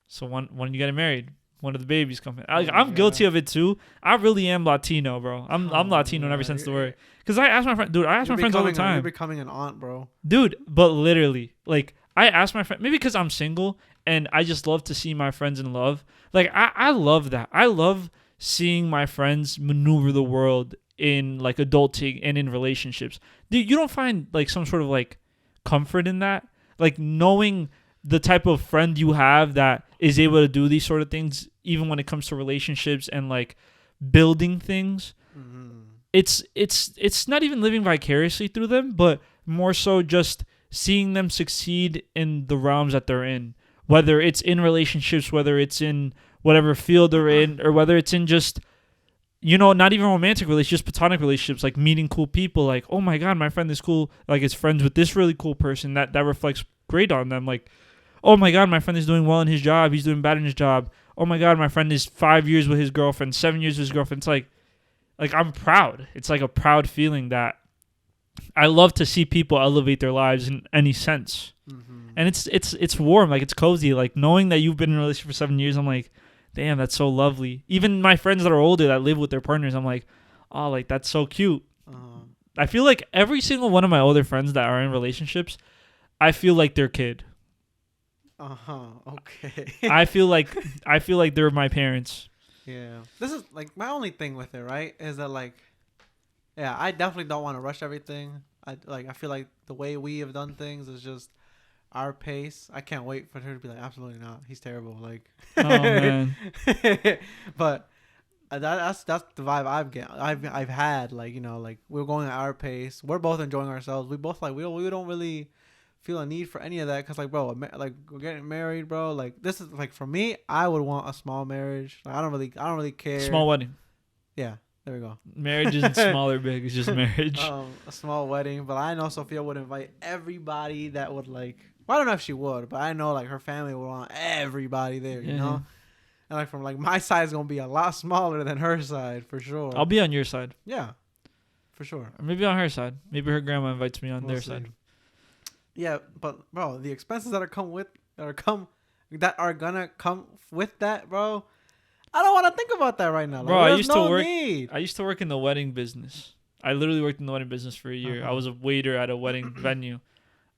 [SPEAKER 1] so when you getting married? When are the babies coming? I'm guilty of it too. I really am Latino, bro. I'm Latino in every sense of the word. Because I ask my friend, dude. I ask my friends all the time.
[SPEAKER 2] You're becoming an aunt, bro.
[SPEAKER 1] Dude, but literally, like I ask my friend, maybe because I'm single and I just love to see my friends in love. Like I love that. I love seeing my friends maneuver the world in like adulting and in relationships. Dude, you don't find like some sort of like comfort in that? Like knowing the type of friend you have that is able to do these sort of things, even when it comes to relationships and like building things. Mm-hmm. It's not even living vicariously through them, but more so just seeing them succeed in the realms that they're in, whether it's in relationships, whether it's in whatever field they're in, or whether it's in just, you know, not even romantic relationships, platonic relationships, like meeting cool people. Like, oh my God, my friend is cool. Like, is friends with this really cool person that reflects great on them. Like, oh my God, my friend is doing well in his job. He's doing bad in his job. Oh my God, my friend is 5 years with his girlfriend, 7 years with his girlfriend. It's like I'm proud. It's like a proud feeling that I love to see people elevate their lives in any sense. Mm-hmm. And it's warm, like it's cozy. Like knowing that you've been in a relationship for 7 years, I'm like, damn, that's so lovely. Even my friends that are older that live with their partners, I'm like, oh, like that's so cute. I feel like every single one of my older friends that are in relationships, I feel like their kid.
[SPEAKER 2] Okay.
[SPEAKER 1] I feel like they're my parents.
[SPEAKER 2] Yeah. This is like my only thing with it, right? Is that like, yeah, I definitely don't want to rush everything. I feel like the way we have done things is just our pace. I can't wait for her to be like, absolutely not. He's terrible. Like,
[SPEAKER 1] oh man.
[SPEAKER 2] But that's the vibe I've had. Like, you know, like we're going at our pace. We're both enjoying ourselves. We both like we don't really feel a need for any of that because like, bro, like we're getting married, bro. Like this is like for me, I would want a small marriage. Like, I don't really care. Small
[SPEAKER 1] wedding.
[SPEAKER 2] Yeah. There we go.
[SPEAKER 1] Marriage isn't small or big. It's just marriage.
[SPEAKER 2] A small wedding. But I know Sophia would invite everybody that would like... Well, I don't know if she would, but I know like her family would want everybody there, you know? And like from like my side is going to be a lot smaller than her side, for sure.
[SPEAKER 1] I'll be on your side.
[SPEAKER 2] Yeah, for sure.
[SPEAKER 1] Or maybe on her side. Maybe her grandma invites me on their side.
[SPEAKER 2] Yeah, but bro, the expenses that are gonna come with that, bro... I don't want to think about that right now. Like,
[SPEAKER 1] bro, I used to work in the wedding business. I literally worked in the wedding business for a year. I was a waiter at a wedding venue.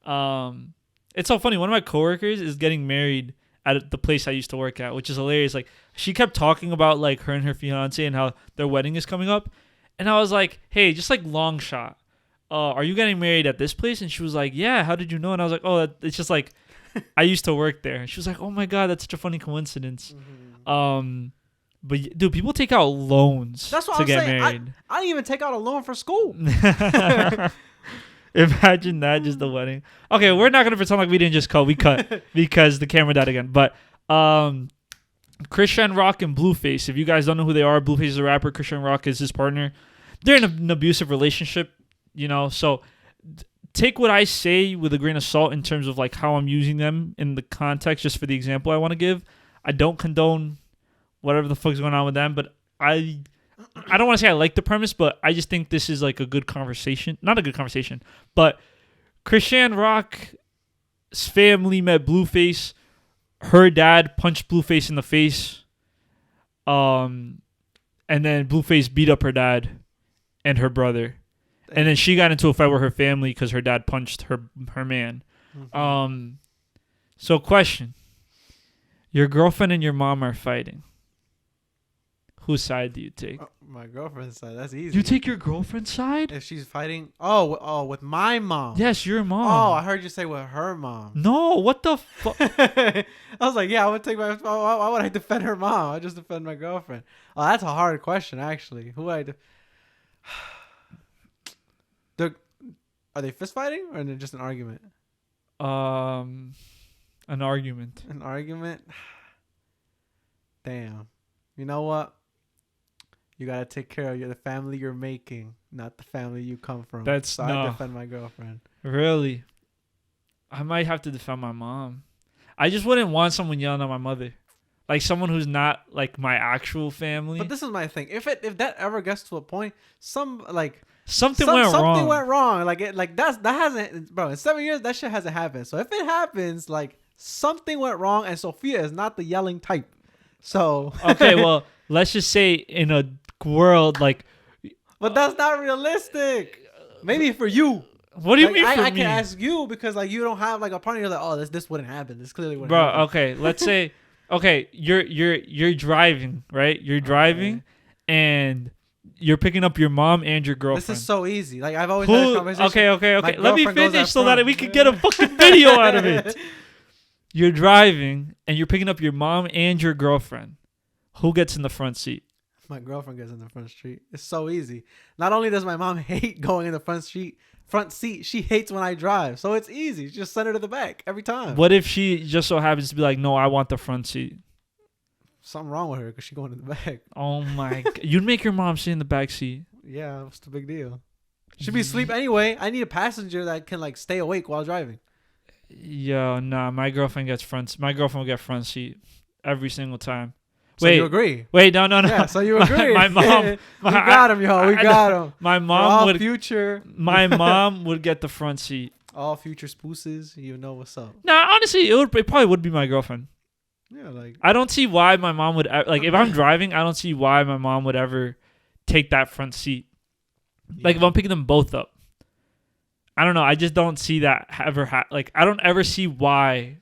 [SPEAKER 1] It's so funny. One of my coworkers is getting married at the place I used to work at, which is hilarious. Like, she kept talking about like her and her fiance and how their wedding is coming up, and I was like, hey, just like long shot, are you getting married at this place? And she was like, yeah. How did you know? And I was like, oh, it's just like I used to work there. And she was like, oh my god, that's such a funny coincidence. But dude, people take out loans
[SPEAKER 2] That's what
[SPEAKER 1] to
[SPEAKER 2] I'm
[SPEAKER 1] get
[SPEAKER 2] saying.
[SPEAKER 1] married.
[SPEAKER 2] I didn't even take out a loan for school.
[SPEAKER 1] Imagine that, just the wedding. Okay, we're not gonna pretend like we didn't just cut. We cut because the camera died again. But Christian Rock and Blueface. If you guys don't know who they are, Blueface is a rapper. Christian Rock is his partner. They're in an abusive relationship, you know. So take what I say with a grain of salt in terms of like how I'm using them in the context, just for the example I want to give. I don't condone whatever the fuck's going on with them, but I don't want to say I like the premise, but I just think this is like a good conversation. Not a good conversation, but Christian Rock's family met Blueface. Her dad punched Blueface in the face. And then Blueface beat up her dad and her brother. And then she got into a fight with her family because her dad punched her man. Mm-hmm. So question. Your girlfriend and your mom are fighting. Whose side do you take?
[SPEAKER 2] My girlfriend's side. That's easy.
[SPEAKER 1] You take your girlfriend's side?
[SPEAKER 2] If she's fighting. Oh, with my mom.
[SPEAKER 1] Yes, your mom.
[SPEAKER 2] Oh, I heard you say with her mom.
[SPEAKER 1] No, what the fuck?
[SPEAKER 2] I was like, yeah, I would take my. Why would I defend her mom? I just defend my girlfriend. Oh, that's a hard question, actually. Who are they fist fighting or is it just an argument?
[SPEAKER 1] An argument.
[SPEAKER 2] An argument. Damn. You know what? You gotta take care of the family you're making, not the family you come from. I defend my girlfriend.
[SPEAKER 1] Really? I might have to defend my mom. I just wouldn't want someone yelling at my mother, like someone who's not like my actual family.
[SPEAKER 2] But this is my thing. If that ever gets to a point, something went wrong. That hasn't, bro. In 7 years, that shit hasn't happened. So if it happens, like something went wrong, and Sophia is not the yelling type. So
[SPEAKER 1] okay, well, let's just say in a world like,
[SPEAKER 2] but that's not realistic. Maybe for you.
[SPEAKER 1] What do you mean for me?
[SPEAKER 2] I can ask you because like you don't have like a partner. You're like, oh, this wouldn't happen. This clearly wouldn't
[SPEAKER 1] happen.
[SPEAKER 2] Bro,
[SPEAKER 1] okay, let's say, okay, you're driving, right? You're driving, and you're picking up your mom and your girlfriend.
[SPEAKER 2] This is so easy. Like I've always had this conversation.
[SPEAKER 1] Okay. Let me finish so that we can get a fucking video out of it. You're driving and you're picking up your mom and your girlfriend. Who gets in the front seat?
[SPEAKER 2] My girlfriend gets in the front seat. It's so easy. Not only does my mom hate going in the front seat, she hates when I drive. So it's easy. Just send her to the back every time.
[SPEAKER 1] What if she just so happens to be like, no, I want the front seat?
[SPEAKER 2] Something wrong with her because she's going to the back.
[SPEAKER 1] Oh my God. You'd make your mom sit in the back seat.
[SPEAKER 2] Yeah, what's the big deal? She'd be asleep anyway. I need a passenger that can like stay awake while driving.
[SPEAKER 1] Yo, nah, my girlfriend will get front seat every single time.
[SPEAKER 2] So you agree?
[SPEAKER 1] Wait, no.
[SPEAKER 2] Yeah, so you agree.
[SPEAKER 1] My mom.
[SPEAKER 2] We got him, yo. We got him.
[SPEAKER 1] My mom would. My
[SPEAKER 2] future.
[SPEAKER 1] mom would get the front seat.
[SPEAKER 2] All future spooses, you know what's up.
[SPEAKER 1] Nah, honestly, it probably would be my girlfriend.
[SPEAKER 2] Yeah, like.
[SPEAKER 1] I don't see why my mom would, like, if I'm driving, I don't see why my mom would ever take that front seat. Yeah. Like, if I'm picking them both up. I don't know. I just don't see that ever like, I don't ever see why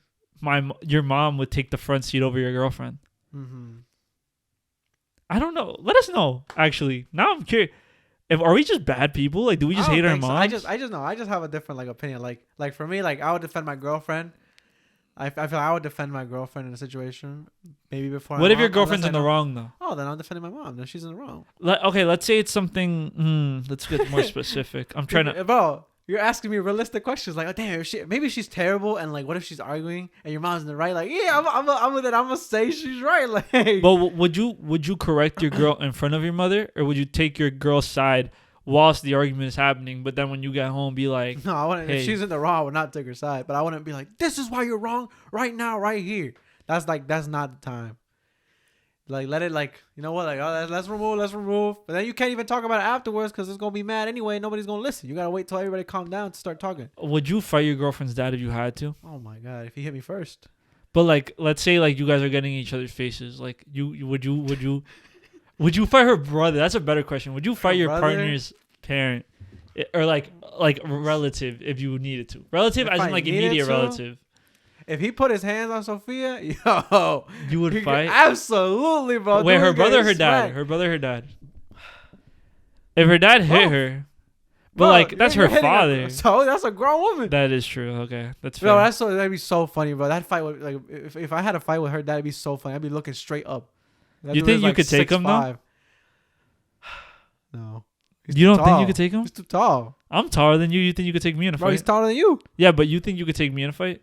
[SPEAKER 1] your mom would take the front seat over your girlfriend. Mm-hmm. I don't know. Let us know. Actually, now I'm curious. Are we just bad people? Like, do we just hate our moms?
[SPEAKER 2] So. I just know. I just have a different like opinion. Like for me, like I would defend my girlfriend. I feel I would defend my girlfriend in a situation maybe before.
[SPEAKER 1] What if your girlfriend's in the wrong though?
[SPEAKER 2] Oh, then I'm defending my mom. Then she's in the wrong.
[SPEAKER 1] Okay, let's say it's something. Let's get more specific. I'm trying to.
[SPEAKER 2] Bro, you're asking me realistic questions. Like, oh damn, maybe she's terrible, and like, what if she's arguing and your mom's in the right? Like, yeah, I'm gonna say she's right. Like,
[SPEAKER 1] but would you correct your girl in front of your mother, or would you take your girl's side whilst the argument is happening? But then when you get home, be like,
[SPEAKER 2] no, I wouldn't.
[SPEAKER 1] Hey.
[SPEAKER 2] If she's in the wrong, I would not take her side. But I wouldn't be like, this is why you're wrong right now, right here. That's not the time. Like, let it, like, you know what, like, oh, let's remove. But then you can't even talk about it afterwards because it's going to be mad anyway. Nobody's going to listen. You got to wait till everybody calm down to start talking.
[SPEAKER 1] Would you fight your girlfriend's dad if you had to?
[SPEAKER 2] Oh, my God. If he hit me first.
[SPEAKER 1] But, like, let's say, like, you guys are getting in each other's faces. Like, would you fight her brother? That's a better question. Would you fight your partner's parent Or like relative if you needed to. Relative
[SPEAKER 2] If
[SPEAKER 1] as
[SPEAKER 2] I
[SPEAKER 1] in like
[SPEAKER 2] needed
[SPEAKER 1] immediate
[SPEAKER 2] to?
[SPEAKER 1] relative.
[SPEAKER 2] If he put his hands on Sophia, yo,
[SPEAKER 1] You would fight?
[SPEAKER 2] Absolutely, bro.
[SPEAKER 1] Wait,
[SPEAKER 2] Dude
[SPEAKER 1] her
[SPEAKER 2] was
[SPEAKER 1] brother or
[SPEAKER 2] getting
[SPEAKER 1] her dad?
[SPEAKER 2] smacked.
[SPEAKER 1] Her brother or her dad? If her dad hit
[SPEAKER 2] Both.
[SPEAKER 1] her, but
[SPEAKER 2] Bro,
[SPEAKER 1] like that's
[SPEAKER 2] you're
[SPEAKER 1] her
[SPEAKER 2] hitting
[SPEAKER 1] father.
[SPEAKER 2] So that's a grown woman.
[SPEAKER 1] That is true. Okay, that's fair.
[SPEAKER 2] Bro, that'd be so funny, bro. That fight would like if I had a fight with her, that'd be so funny. I'd be looking straight up. That
[SPEAKER 1] You
[SPEAKER 2] dude
[SPEAKER 1] think
[SPEAKER 2] is,
[SPEAKER 1] you
[SPEAKER 2] like,
[SPEAKER 1] could take him, though?
[SPEAKER 2] 6'5". No. He's
[SPEAKER 1] You
[SPEAKER 2] too
[SPEAKER 1] don't think you
[SPEAKER 2] tall.
[SPEAKER 1] could take him?
[SPEAKER 2] He's too tall.
[SPEAKER 1] I'm taller than you. You think you could take me in a
[SPEAKER 2] Bro, he's
[SPEAKER 1] fight?
[SPEAKER 2] taller than you.
[SPEAKER 1] Yeah, but you think you could take me in a fight?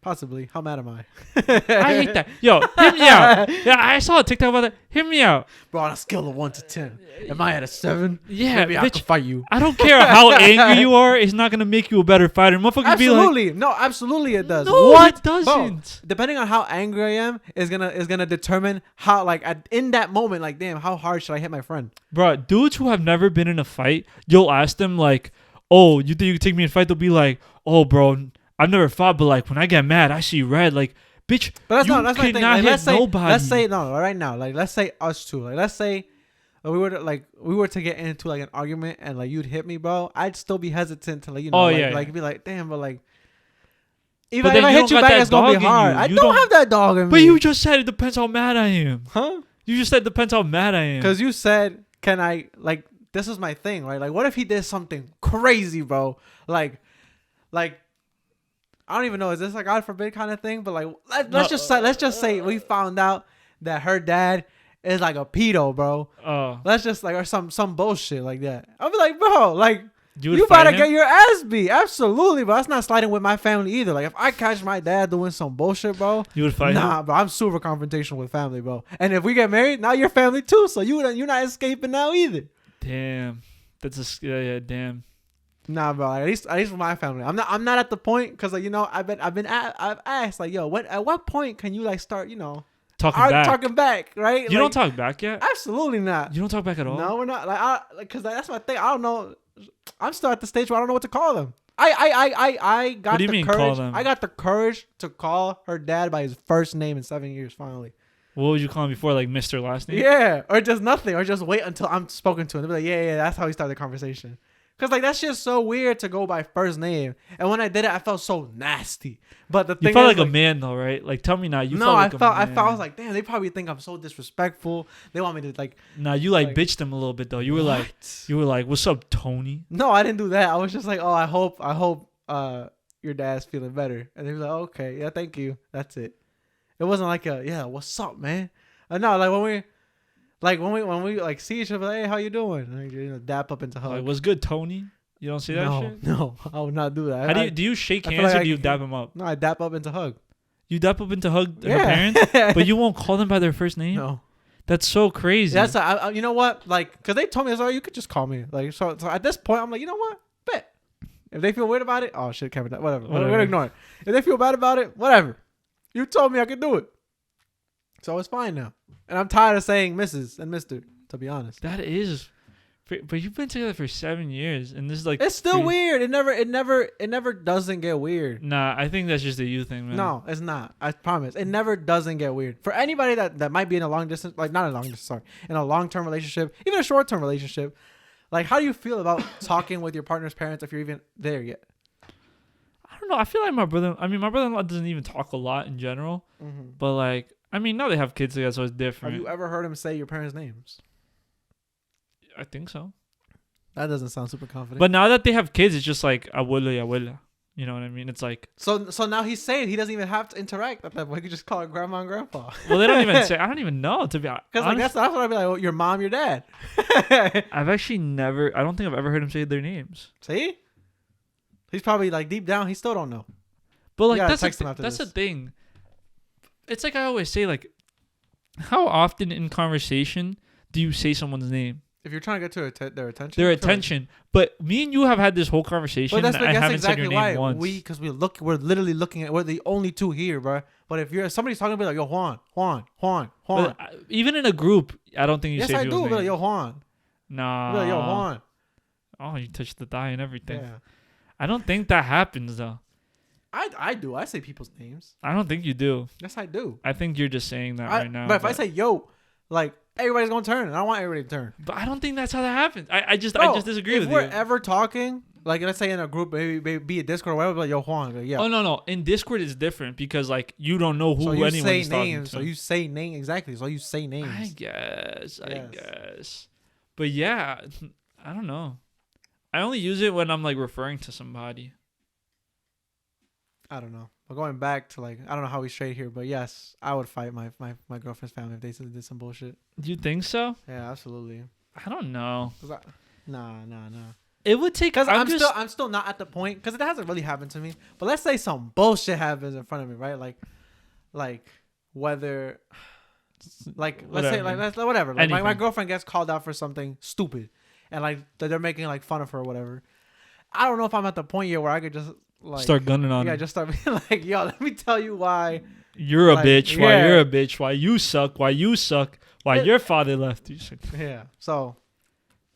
[SPEAKER 2] Possibly. How mad am I?
[SPEAKER 1] I hate that. Yo, hear me out. Yeah, I saw a TikTok about that. Hear me out.
[SPEAKER 2] Bro, on a scale of 1 to 10, am I at a 7?
[SPEAKER 1] Yeah,
[SPEAKER 2] Maybe I
[SPEAKER 1] bitch.
[SPEAKER 2] could fight you.
[SPEAKER 1] I don't care how angry you are. It's not gonna make you a better fighter. Motherfucker be like,
[SPEAKER 2] Absolutely. No, absolutely it does.
[SPEAKER 1] no,
[SPEAKER 2] What?
[SPEAKER 1] it doesn't.
[SPEAKER 2] Bro, depending on how angry I am is gonna determine how like in that moment, like, damn, how hard should I hit my friend?
[SPEAKER 1] Bro, dudes who have never been in a fight, you'll ask them like, "Oh, you think you could take me in a fight?" They'll be like, "Oh, bro, I've never fought, but like when I get mad, I see red." Like, bitch,
[SPEAKER 2] But that's
[SPEAKER 1] you
[SPEAKER 2] not that's my thing.
[SPEAKER 1] cannot
[SPEAKER 2] Like,
[SPEAKER 1] hit
[SPEAKER 2] let's say
[SPEAKER 1] nobody.
[SPEAKER 2] let's say no right now. Like let's say us two. Like let's say we were to get into like an argument and like you'd hit me, bro. I'd still be hesitant to like
[SPEAKER 1] Oh,
[SPEAKER 2] like,
[SPEAKER 1] yeah,
[SPEAKER 2] like
[SPEAKER 1] yeah.
[SPEAKER 2] be like, damn, but like
[SPEAKER 1] But
[SPEAKER 2] even
[SPEAKER 1] then
[SPEAKER 2] if I
[SPEAKER 1] you
[SPEAKER 2] hit
[SPEAKER 1] don't
[SPEAKER 2] you
[SPEAKER 1] got
[SPEAKER 2] back,
[SPEAKER 1] that
[SPEAKER 2] it's gonna
[SPEAKER 1] dog
[SPEAKER 2] be
[SPEAKER 1] in
[SPEAKER 2] hard.
[SPEAKER 1] you.
[SPEAKER 2] I
[SPEAKER 1] You
[SPEAKER 2] don't
[SPEAKER 1] don't-
[SPEAKER 2] have that dog in me.
[SPEAKER 1] But you just said it depends how mad I am.
[SPEAKER 2] huh?
[SPEAKER 1] You just said depends how mad I am.
[SPEAKER 2] Because you said, can I like this is my thing, right? Like what if he did something crazy, bro? Like I don't even know. Is this like God forbid kind of thing? But like, let's just say we found out that her dad is like a pedo, bro. Let's just like or some bullshit like that. I'll be like, bro, like you better get your ass beat. Absolutely, but that's not sliding with my family either. Like if I catch my dad doing some bullshit, bro,
[SPEAKER 1] You would fight him?
[SPEAKER 2] nah, bro. I'm super confrontational with family, bro. And if we get married, now you're family too. So you're not escaping now either.
[SPEAKER 1] Damn, that's a yeah. Damn.
[SPEAKER 2] Nah, bro. At least with my family, I'm not at the point because like I've asked like, yo, at what point can you like start
[SPEAKER 1] Talking back.
[SPEAKER 2] right?
[SPEAKER 1] You don't talk back yet.
[SPEAKER 2] Absolutely not.
[SPEAKER 1] You don't talk back at all.
[SPEAKER 2] No, we're not. Because that's my thing. I don't know. I'm still at the stage where I don't know what to call them. I got
[SPEAKER 1] What do you
[SPEAKER 2] the
[SPEAKER 1] mean,
[SPEAKER 2] courage.
[SPEAKER 1] call them?
[SPEAKER 2] I got the courage to call her dad by his first name in 7 years. Finally.
[SPEAKER 1] What would you call him before, like Mr. Last Name?
[SPEAKER 2] Yeah, or just nothing, or just wait until I'm spoken to, and they'll be like, yeah, that's how we start the conversation. Cause like that's just so weird to go by first name, and when I did it, I felt so nasty. But the thing
[SPEAKER 1] You felt
[SPEAKER 2] is,
[SPEAKER 1] like a man though, right? Like tell me now. You
[SPEAKER 2] no,
[SPEAKER 1] felt like
[SPEAKER 2] I
[SPEAKER 1] man.
[SPEAKER 2] felt I was like, damn, they probably think I'm so disrespectful. They want me to like.
[SPEAKER 1] Nah, you like
[SPEAKER 2] like,
[SPEAKER 1] bitched them a little bit though. You were like, "What's up, Tony?"
[SPEAKER 2] No, I didn't do that. I was just like, oh, I hope your dad's feeling better, and they was like, okay, yeah, thank you. That's it. It wasn't like yeah, what's up, man? No, when we like see each other, like, hey, how you doing? Like, dap up into hug.
[SPEAKER 1] Like, what's good, Tony? You don't see that shit?
[SPEAKER 2] No, I would not do that.
[SPEAKER 1] How do you shake
[SPEAKER 2] I feel
[SPEAKER 1] hands
[SPEAKER 2] like
[SPEAKER 1] or do you dap them up?
[SPEAKER 2] No, I dap up into hug.
[SPEAKER 1] You dap up into hug her
[SPEAKER 2] Yeah.
[SPEAKER 1] parents, but you won't call them by their first name.
[SPEAKER 2] No,
[SPEAKER 1] That's so crazy.
[SPEAKER 2] that's you know what? Like, cause they told me, so you could just call me. Like, so at this point, I'm like, you know what? Bet. If they feel weird about it, oh shit, Kevin, whatever. We're gonna ignore it. If they feel bad about it, whatever. You told me I could do it, so it's fine now. And I'm tired of saying Mrs. and Mister. To be honest,
[SPEAKER 1] That is, but you've been together for 7 years, and this is like
[SPEAKER 2] it's still weird. It never doesn't get weird.
[SPEAKER 1] Nah, I think that's just a you thing, man.
[SPEAKER 2] No, it's not. I promise. It never doesn't get weird. For anybody that might be in a long distance, like not a long distance, sorry, in a long-term relationship, even a short-term relationship, like how do you feel about talking with your partner's parents if you're even there yet?
[SPEAKER 1] I don't know. I feel like my brother-in-law doesn't even talk a lot in general, but like, I mean, now they have kids together, so it's different.
[SPEAKER 2] Have you ever heard him say your parents' names?
[SPEAKER 1] I think so.
[SPEAKER 2] That doesn't sound super confident.
[SPEAKER 1] But now that they have kids, it's just like abuelo y abuela. You know what I mean? It's like,
[SPEAKER 2] so now he's saying he doesn't even have to interact at that point. He could just call her grandma and grandpa.
[SPEAKER 1] well, they don't even say. I don't even know, to be honest.
[SPEAKER 2] Because like that's what I'd be like. Oh, your mom, your dad.
[SPEAKER 1] I've actually never. I don't think I've ever heard him say their names.
[SPEAKER 2] See, he's probably like deep down, he still don't know.
[SPEAKER 1] But like
[SPEAKER 2] gotta
[SPEAKER 1] that's
[SPEAKER 2] text him after
[SPEAKER 1] that's the
[SPEAKER 2] this.
[SPEAKER 1] thing. It's like I always say, like, how often in conversation do you say someone's name?
[SPEAKER 2] If you're trying to get to their attention.
[SPEAKER 1] Their
[SPEAKER 2] I feel like-
[SPEAKER 1] attention. But me and you have had this whole conversation,
[SPEAKER 2] But
[SPEAKER 1] and I haven't said your name once.
[SPEAKER 2] Because we're literally looking at, we're the only two here, bro. But if somebody's talking, be like, yo, Juan.
[SPEAKER 1] But, even in a group, I don't think you
[SPEAKER 2] Yes,
[SPEAKER 1] say
[SPEAKER 2] I
[SPEAKER 1] people's
[SPEAKER 2] do. Be like,
[SPEAKER 1] names.
[SPEAKER 2] yo, Juan.
[SPEAKER 1] Nah.
[SPEAKER 2] Be like, yo, Juan.
[SPEAKER 1] Oh, you touched the thigh and everything.
[SPEAKER 2] Yeah.
[SPEAKER 1] I don't think that happens though.
[SPEAKER 2] I do. I say people's names.
[SPEAKER 1] I don't think you do.
[SPEAKER 2] Yes, I do.
[SPEAKER 1] I think you're just saying that right now.
[SPEAKER 2] But if I say yo, like everybody's gonna turn. I don't want everybody to turn.
[SPEAKER 1] But I don't think that's how that happens. I just disagree with
[SPEAKER 2] if
[SPEAKER 1] you.
[SPEAKER 2] we're ever talking, like let's say in a group, maybe be a Discord or whatever, like yo Juan, like, yeah.
[SPEAKER 1] Oh no. In Discord it's different because like you don't know who
[SPEAKER 2] so
[SPEAKER 1] anyone is talking
[SPEAKER 2] names,
[SPEAKER 1] to.
[SPEAKER 2] So you say names exactly. So you say names.
[SPEAKER 1] I guess. But yeah, I don't know. I only use it when I'm like referring to somebody.
[SPEAKER 2] I don't know. But going back to like, I don't know how we straight here, but yes, I would fight my girlfriend's family if they did some bullshit.
[SPEAKER 1] Do you think so?
[SPEAKER 2] Yeah, absolutely.
[SPEAKER 1] I don't know.
[SPEAKER 2] Nah.
[SPEAKER 1] It would take.
[SPEAKER 2] Because I'm still not at the point, because it hasn't really happened to me. But let's say some bullshit happens in front of me, right? Like whether, like let's say like whatever. Like my girlfriend gets called out for something stupid, and like they're making like fun of her or whatever. I don't know if I'm at the point yet where I could just like
[SPEAKER 1] start gunning on.
[SPEAKER 2] Yeah, just start being like, yo, let me tell you why
[SPEAKER 1] you're a bitch. Why you're a bitch. Why you suck. Why you suck. Why your father left you.
[SPEAKER 2] Yeah. So.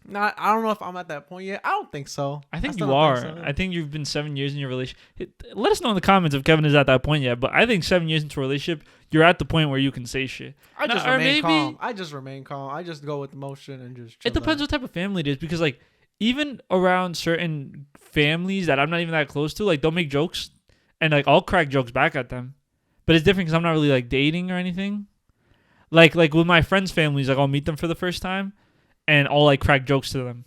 [SPEAKER 2] I don't know if I'm at that point yet. I don't think so.
[SPEAKER 1] I think you are. So. I think you've been 7 years in your relationship. Let us know in the comments if Kevin is at that point yet. But I think 7 years into a relationship, you're at the point where you can say shit.
[SPEAKER 2] I just remain calm. I just go with the motion and just chill.
[SPEAKER 1] It depends what type of family it is. Because like even around certain families that I'm not even that close to, like they'll make jokes. And like I'll crack jokes back at them. But it's different because I'm not really like dating or anything. Like with my friends' families, like I'll meet them for the first time. And I'll like crack jokes to them.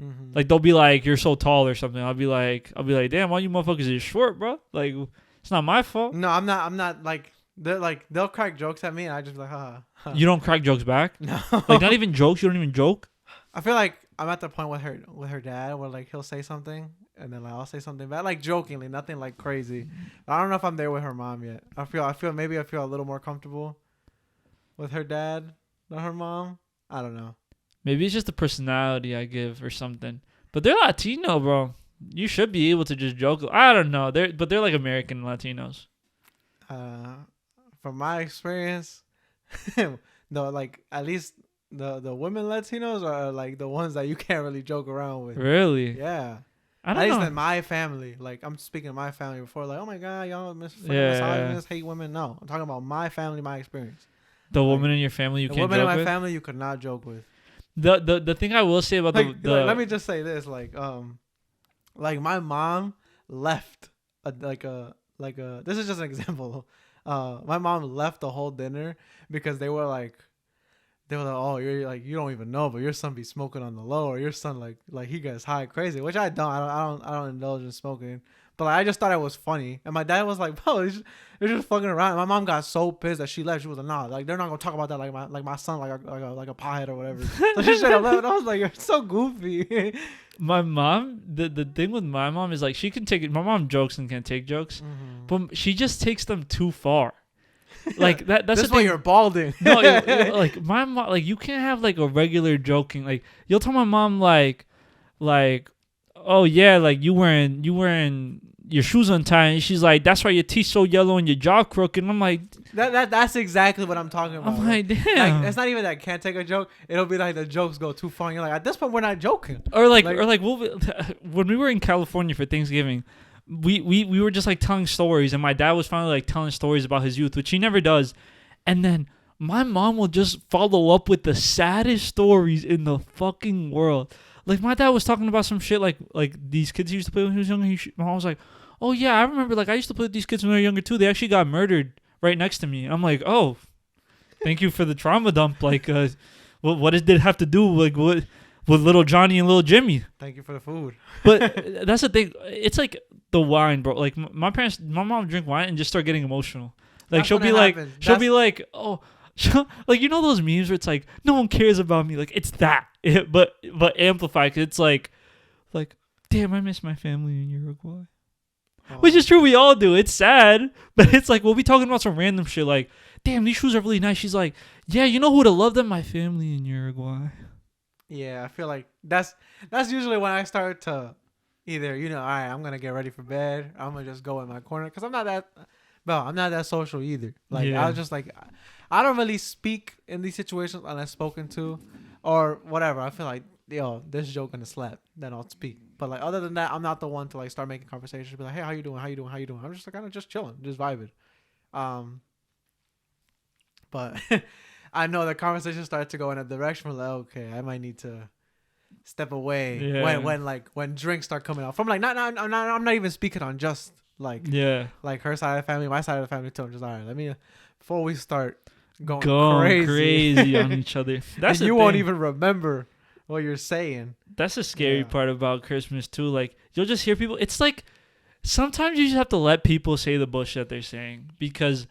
[SPEAKER 1] Mm-hmm. Like they'll be like, "You're so tall" or something. I'll be like, "Damn, all you motherfuckers is short, bro. Like it's not my fault."
[SPEAKER 2] No, I'm not like they'll crack jokes at me and I just be like, ha.
[SPEAKER 1] You don't crack jokes back?
[SPEAKER 2] No.
[SPEAKER 1] Like not even jokes. You don't even joke.
[SPEAKER 2] I feel like I'm at the point with her dad where like he'll say something and then like I'll say something back, like jokingly, nothing like crazy. I don't know if I'm there with her mom yet. I feel maybe I feel a little more comfortable with her dad than her mom. I don't know.
[SPEAKER 1] Maybe it's just the personality I give or something. But they're Latino, bro. You should be able to just joke. I don't know. They're like American Latinos.
[SPEAKER 2] From my experience, no, like at least the women Latinos are like the ones that you can't really joke around with.
[SPEAKER 1] Really?
[SPEAKER 2] Yeah.
[SPEAKER 1] I don't know.
[SPEAKER 2] At least in my family. Like I'm speaking of my family before. Like, oh my god, y'all hate women. No, I'm talking about my family, my experience.
[SPEAKER 1] The woman in your family you can't joke with?
[SPEAKER 2] The woman in my family you could not joke with.
[SPEAKER 1] The thing I will say about
[SPEAKER 2] like, let me just say this, like my mom left this is just an example. My mom left the whole dinner because they were like, oh, you're like, you don't even know, but your son be smoking on the low, or your son like he gets high crazy, which I don't indulge in smoking. But like, I just thought it was funny, and my dad was like, "Bro, they're just fucking around." And my mom got so pissed that she left. She was like, "Nah, like they're not gonna talk about that like my son like a pothead or whatever." So she straight up left. And I was like, "You're so goofy."
[SPEAKER 1] My mom, the thing with my mom is like she can take it. My mom jokes and can take jokes, but she just takes them too far. Like that's
[SPEAKER 2] this why you're balding.
[SPEAKER 1] No, like my mom, like you can't have like a regular joking. Like you'll tell my mom like, oh yeah, like you wearing your shoes untied, and she's like, that's why your teeth so yellow and your jaw crooked. And I'm like,
[SPEAKER 2] that's exactly what I'm talking about.
[SPEAKER 1] I'm like, damn.
[SPEAKER 2] Like, it's not even that I can't take a joke. It'll be like the jokes go too far. And you're like, at this point, we're not joking.
[SPEAKER 1] Or like when we were in California for Thanksgiving, we were just like telling stories, and my dad was finally like telling stories about his youth, which he never does. And then my mom will just follow up with the saddest stories in the fucking world. Like my dad was talking about some shit like these kids he used to play when he was younger. My mom was like, "Oh yeah, I remember. Like I used to play with these kids when they were younger too. They actually got murdered right next to me." I'm like, "Oh, thank you for the trauma dump. Like, what did it have to do like with little Johnny and little Jimmy?"
[SPEAKER 2] Thank you for the food.
[SPEAKER 1] But that's the thing. It's like the wine, bro. Like my mom drink wine and just start getting emotional. Like she'll be like, "Oh." Like you know those memes where it's like no one cares about me, like it's that but amplified, cause it's like damn, I miss my family in Uruguay. Which is true, we all do. It's sad, but it's like we'll be talking about some random shit like, damn, these shoes are really nice. She's like, yeah, you know who would have loved them? My family in Uruguay.
[SPEAKER 2] Yeah, I feel like that's usually when I start to either, all right, I'm gonna get ready for bed, I'm gonna just go in my corner, because I'm not that social either. Like I was just like, I don't really speak in these situations unless spoken to or whatever. I feel like, this joke gonna slap, then I'll speak. But like other than that, I'm not the one to like start making conversation. Be like, hey, how you doing? How you doing? How you doing? I'm just like kind of just chilling, just vibing. But I know the conversation started to go in a direction where like, okay, I might need to step away
[SPEAKER 1] Yeah.
[SPEAKER 2] when drinks start coming out. From like I'm not even speaking on just like her side of the family, my side of the family too. I'm just all right. Let me before we start going crazy
[SPEAKER 1] on each other. That's
[SPEAKER 2] and you won't even remember what you're saying.
[SPEAKER 1] That's the scary part about Christmas too. Like you'll just hear people. It's like sometimes you just have to let people say the bullshit they're saying because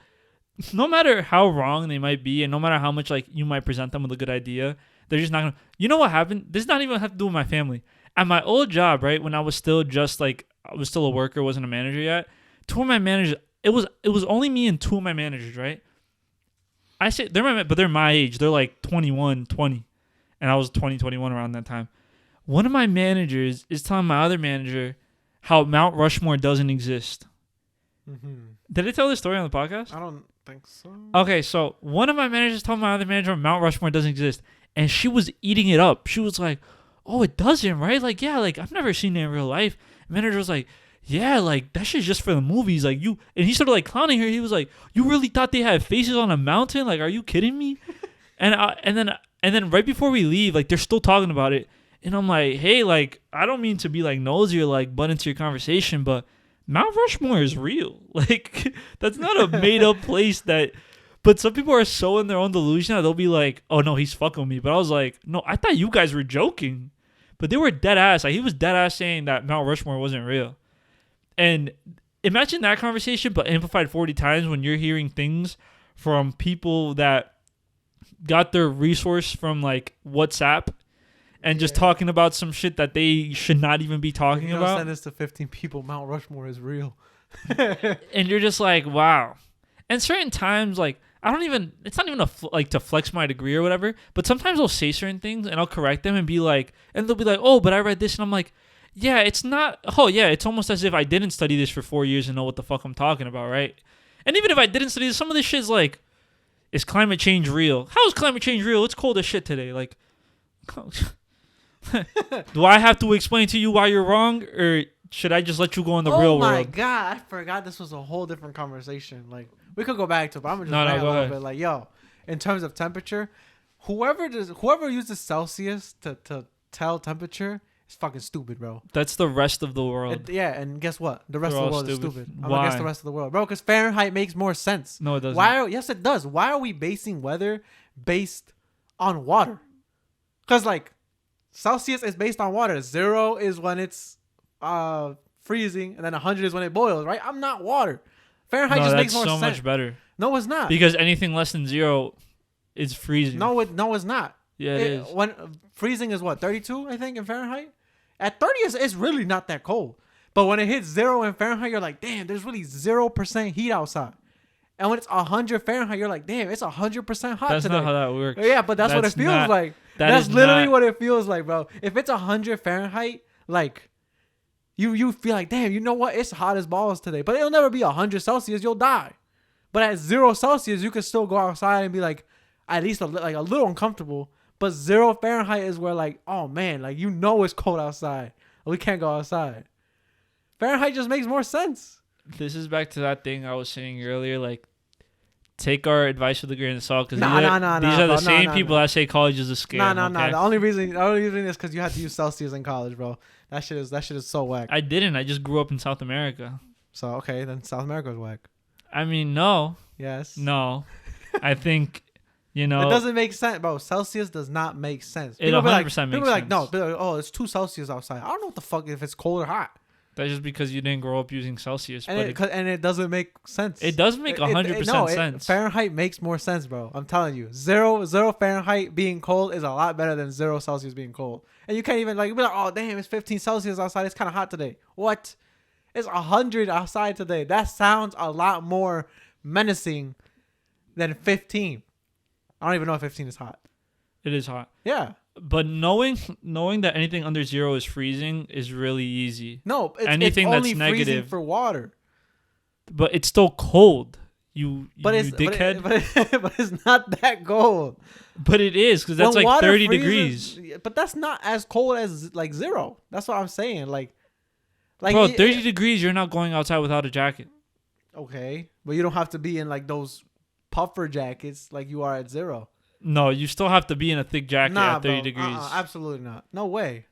[SPEAKER 1] no matter how wrong they might be and no matter how much like you might present them with a good idea, they're just not gonna. You know what happened? This not even have to do with my family. At my old job, right when I was still just like I was still a worker, wasn't a manager yet. Two of my managers. It was only me and two of my managers, right? I say they're my age. They're like 21, 20. And I was 20, 21 around that time. One of my managers is telling my other manager how Mount Rushmore doesn't exist. Mm-hmm. Did I tell this story on the podcast?
[SPEAKER 2] I don't think so.
[SPEAKER 1] Okay, so one of my managers told my other manager Mount Rushmore doesn't exist. And she was eating it up. She was like, oh, it doesn't, right? Like, yeah, like, I've never seen it in real life. The manager was like, yeah, like, that shit's just for the movies. Like, you... And he started, like, clowning her. He was like, you really thought they had faces on a mountain? Like, are you kidding me? And then right before we leave, like, they're still talking about it. And I'm like, hey, like, I don't mean to be, like, nosy or, like, butt into your conversation, but Mount Rushmore is real. Like, that's not a made-up place that... But some people are so in their own delusion that they'll be like, oh, no, he's fucking with me. But I was like, no, I thought you guys were joking. But they were dead ass. Like, he was dead ass saying that Mount Rushmore wasn't real. And imagine that conversation, but amplified 40 times when you're hearing things from people that got their resource from, like, WhatsApp and just talking about some shit that they should not even be talking about.
[SPEAKER 2] Send this to 15 people. Mount Rushmore is real.
[SPEAKER 1] And you're just like, wow. And certain times, like, it's not even like to flex my degree or whatever, but sometimes I'll say certain things and I'll correct them and be like, and they'll be like, oh, but I read this. And I'm like, yeah, it's not, oh yeah, it's almost as if I didn't study this for 4 years and know what the fuck I'm talking about, right? And even if I didn't study this, some of this shit's like, is climate change real? How is climate change real? It's cold as shit today. Like, do I have to explain to you why you're wrong, or should I just let you go in the real world?
[SPEAKER 2] Oh my God, I forgot this was a whole different conversation. Like, we could go back to it, but I'm gonna just go a little bit. Like, yo, in terms of temperature, whoever uses Celsius to tell temperature is fucking stupid, bro.
[SPEAKER 1] That's the rest of the world.
[SPEAKER 2] And guess what? The rest of the world is stupid. I'm
[SPEAKER 1] Why?
[SPEAKER 2] against the rest of the world, bro. Because Fahrenheit makes more sense.
[SPEAKER 1] No, it doesn't.
[SPEAKER 2] Yes, it does. Why are we basing weather based on water? Because like Celsius is based on water. 0 is when it's freezing, and then 100 is when it boils. Right? I'm not water. Fahrenheit just makes more sense.
[SPEAKER 1] That's so much better.
[SPEAKER 2] No, it's not.
[SPEAKER 1] Because anything less than 0 is freezing.
[SPEAKER 2] No, it's not.
[SPEAKER 1] Yeah, it is.
[SPEAKER 2] When freezing is what, 32, I think, in Fahrenheit? At 30, it's really not that cold. But when it hits 0 in Fahrenheit, you're like, damn, there's really 0% heat outside. And when it's 100 Fahrenheit, you're like, damn, it's 100% hot
[SPEAKER 1] That's
[SPEAKER 2] today.
[SPEAKER 1] not how that works.
[SPEAKER 2] Yeah, but that's what it feels like. That's literally what it feels like, bro. If it's 100 Fahrenheit, like... You feel like, damn, you know what? It's hot as balls today. But it'll never be 100 Celsius. You'll die. But at 0 Celsius, you can still go outside and be like, at least a little uncomfortable. But 0 Fahrenheit is where like, oh man, like you know it's cold outside. We can't go outside. Fahrenheit just makes more sense.
[SPEAKER 1] This is back to that thing I was saying earlier. Like, take our advice with a grain of salt because these are the same people that say college is a scam.
[SPEAKER 2] No. The only reason is because you had to use Celsius in college, bro. That shit is so whack.
[SPEAKER 1] I didn't. I just grew up in South America.
[SPEAKER 2] So okay, then South America is whack.
[SPEAKER 1] I mean, no.
[SPEAKER 2] Yes.
[SPEAKER 1] No. I think,
[SPEAKER 2] it doesn't make sense, bro. Celsius does not make sense.
[SPEAKER 1] It 100% makes sense.
[SPEAKER 2] People are like, no, oh, it's 2 Celsius outside. I don't know what the fuck if it's cold or hot.
[SPEAKER 1] That's just because you didn't grow up using Celsius.
[SPEAKER 2] And it doesn't make sense.
[SPEAKER 1] It does make 100% sense.
[SPEAKER 2] Fahrenheit makes more sense, bro. I'm telling you. 0 Fahrenheit being cold is a lot better than 0 Celsius being cold. And you can't even be like, oh, damn, it's 15 Celsius outside. It's kind of hot today. What? It's 100 outside today. That sounds a lot more menacing than 15. I don't even know if 15 is hot.
[SPEAKER 1] It is hot.
[SPEAKER 2] Yeah.
[SPEAKER 1] But knowing that anything under 0 is freezing is really easy.
[SPEAKER 2] No, anything that's negative freezing for water.
[SPEAKER 1] But it's still cold. You dickhead.
[SPEAKER 2] But it's not that cold.
[SPEAKER 1] But it is because that's like 30 degrees.
[SPEAKER 2] But that's not as cold as like 0. That's what I'm saying. Like
[SPEAKER 1] bro, 30 degrees. You're not going outside without a jacket.
[SPEAKER 2] Okay, but you don't have to be in like those puffer jackets like you are at 0.
[SPEAKER 1] No, you still have to be in a thick jacket
[SPEAKER 2] Nah,
[SPEAKER 1] at 30
[SPEAKER 2] bro.
[SPEAKER 1] degrees.
[SPEAKER 2] Absolutely not. No way.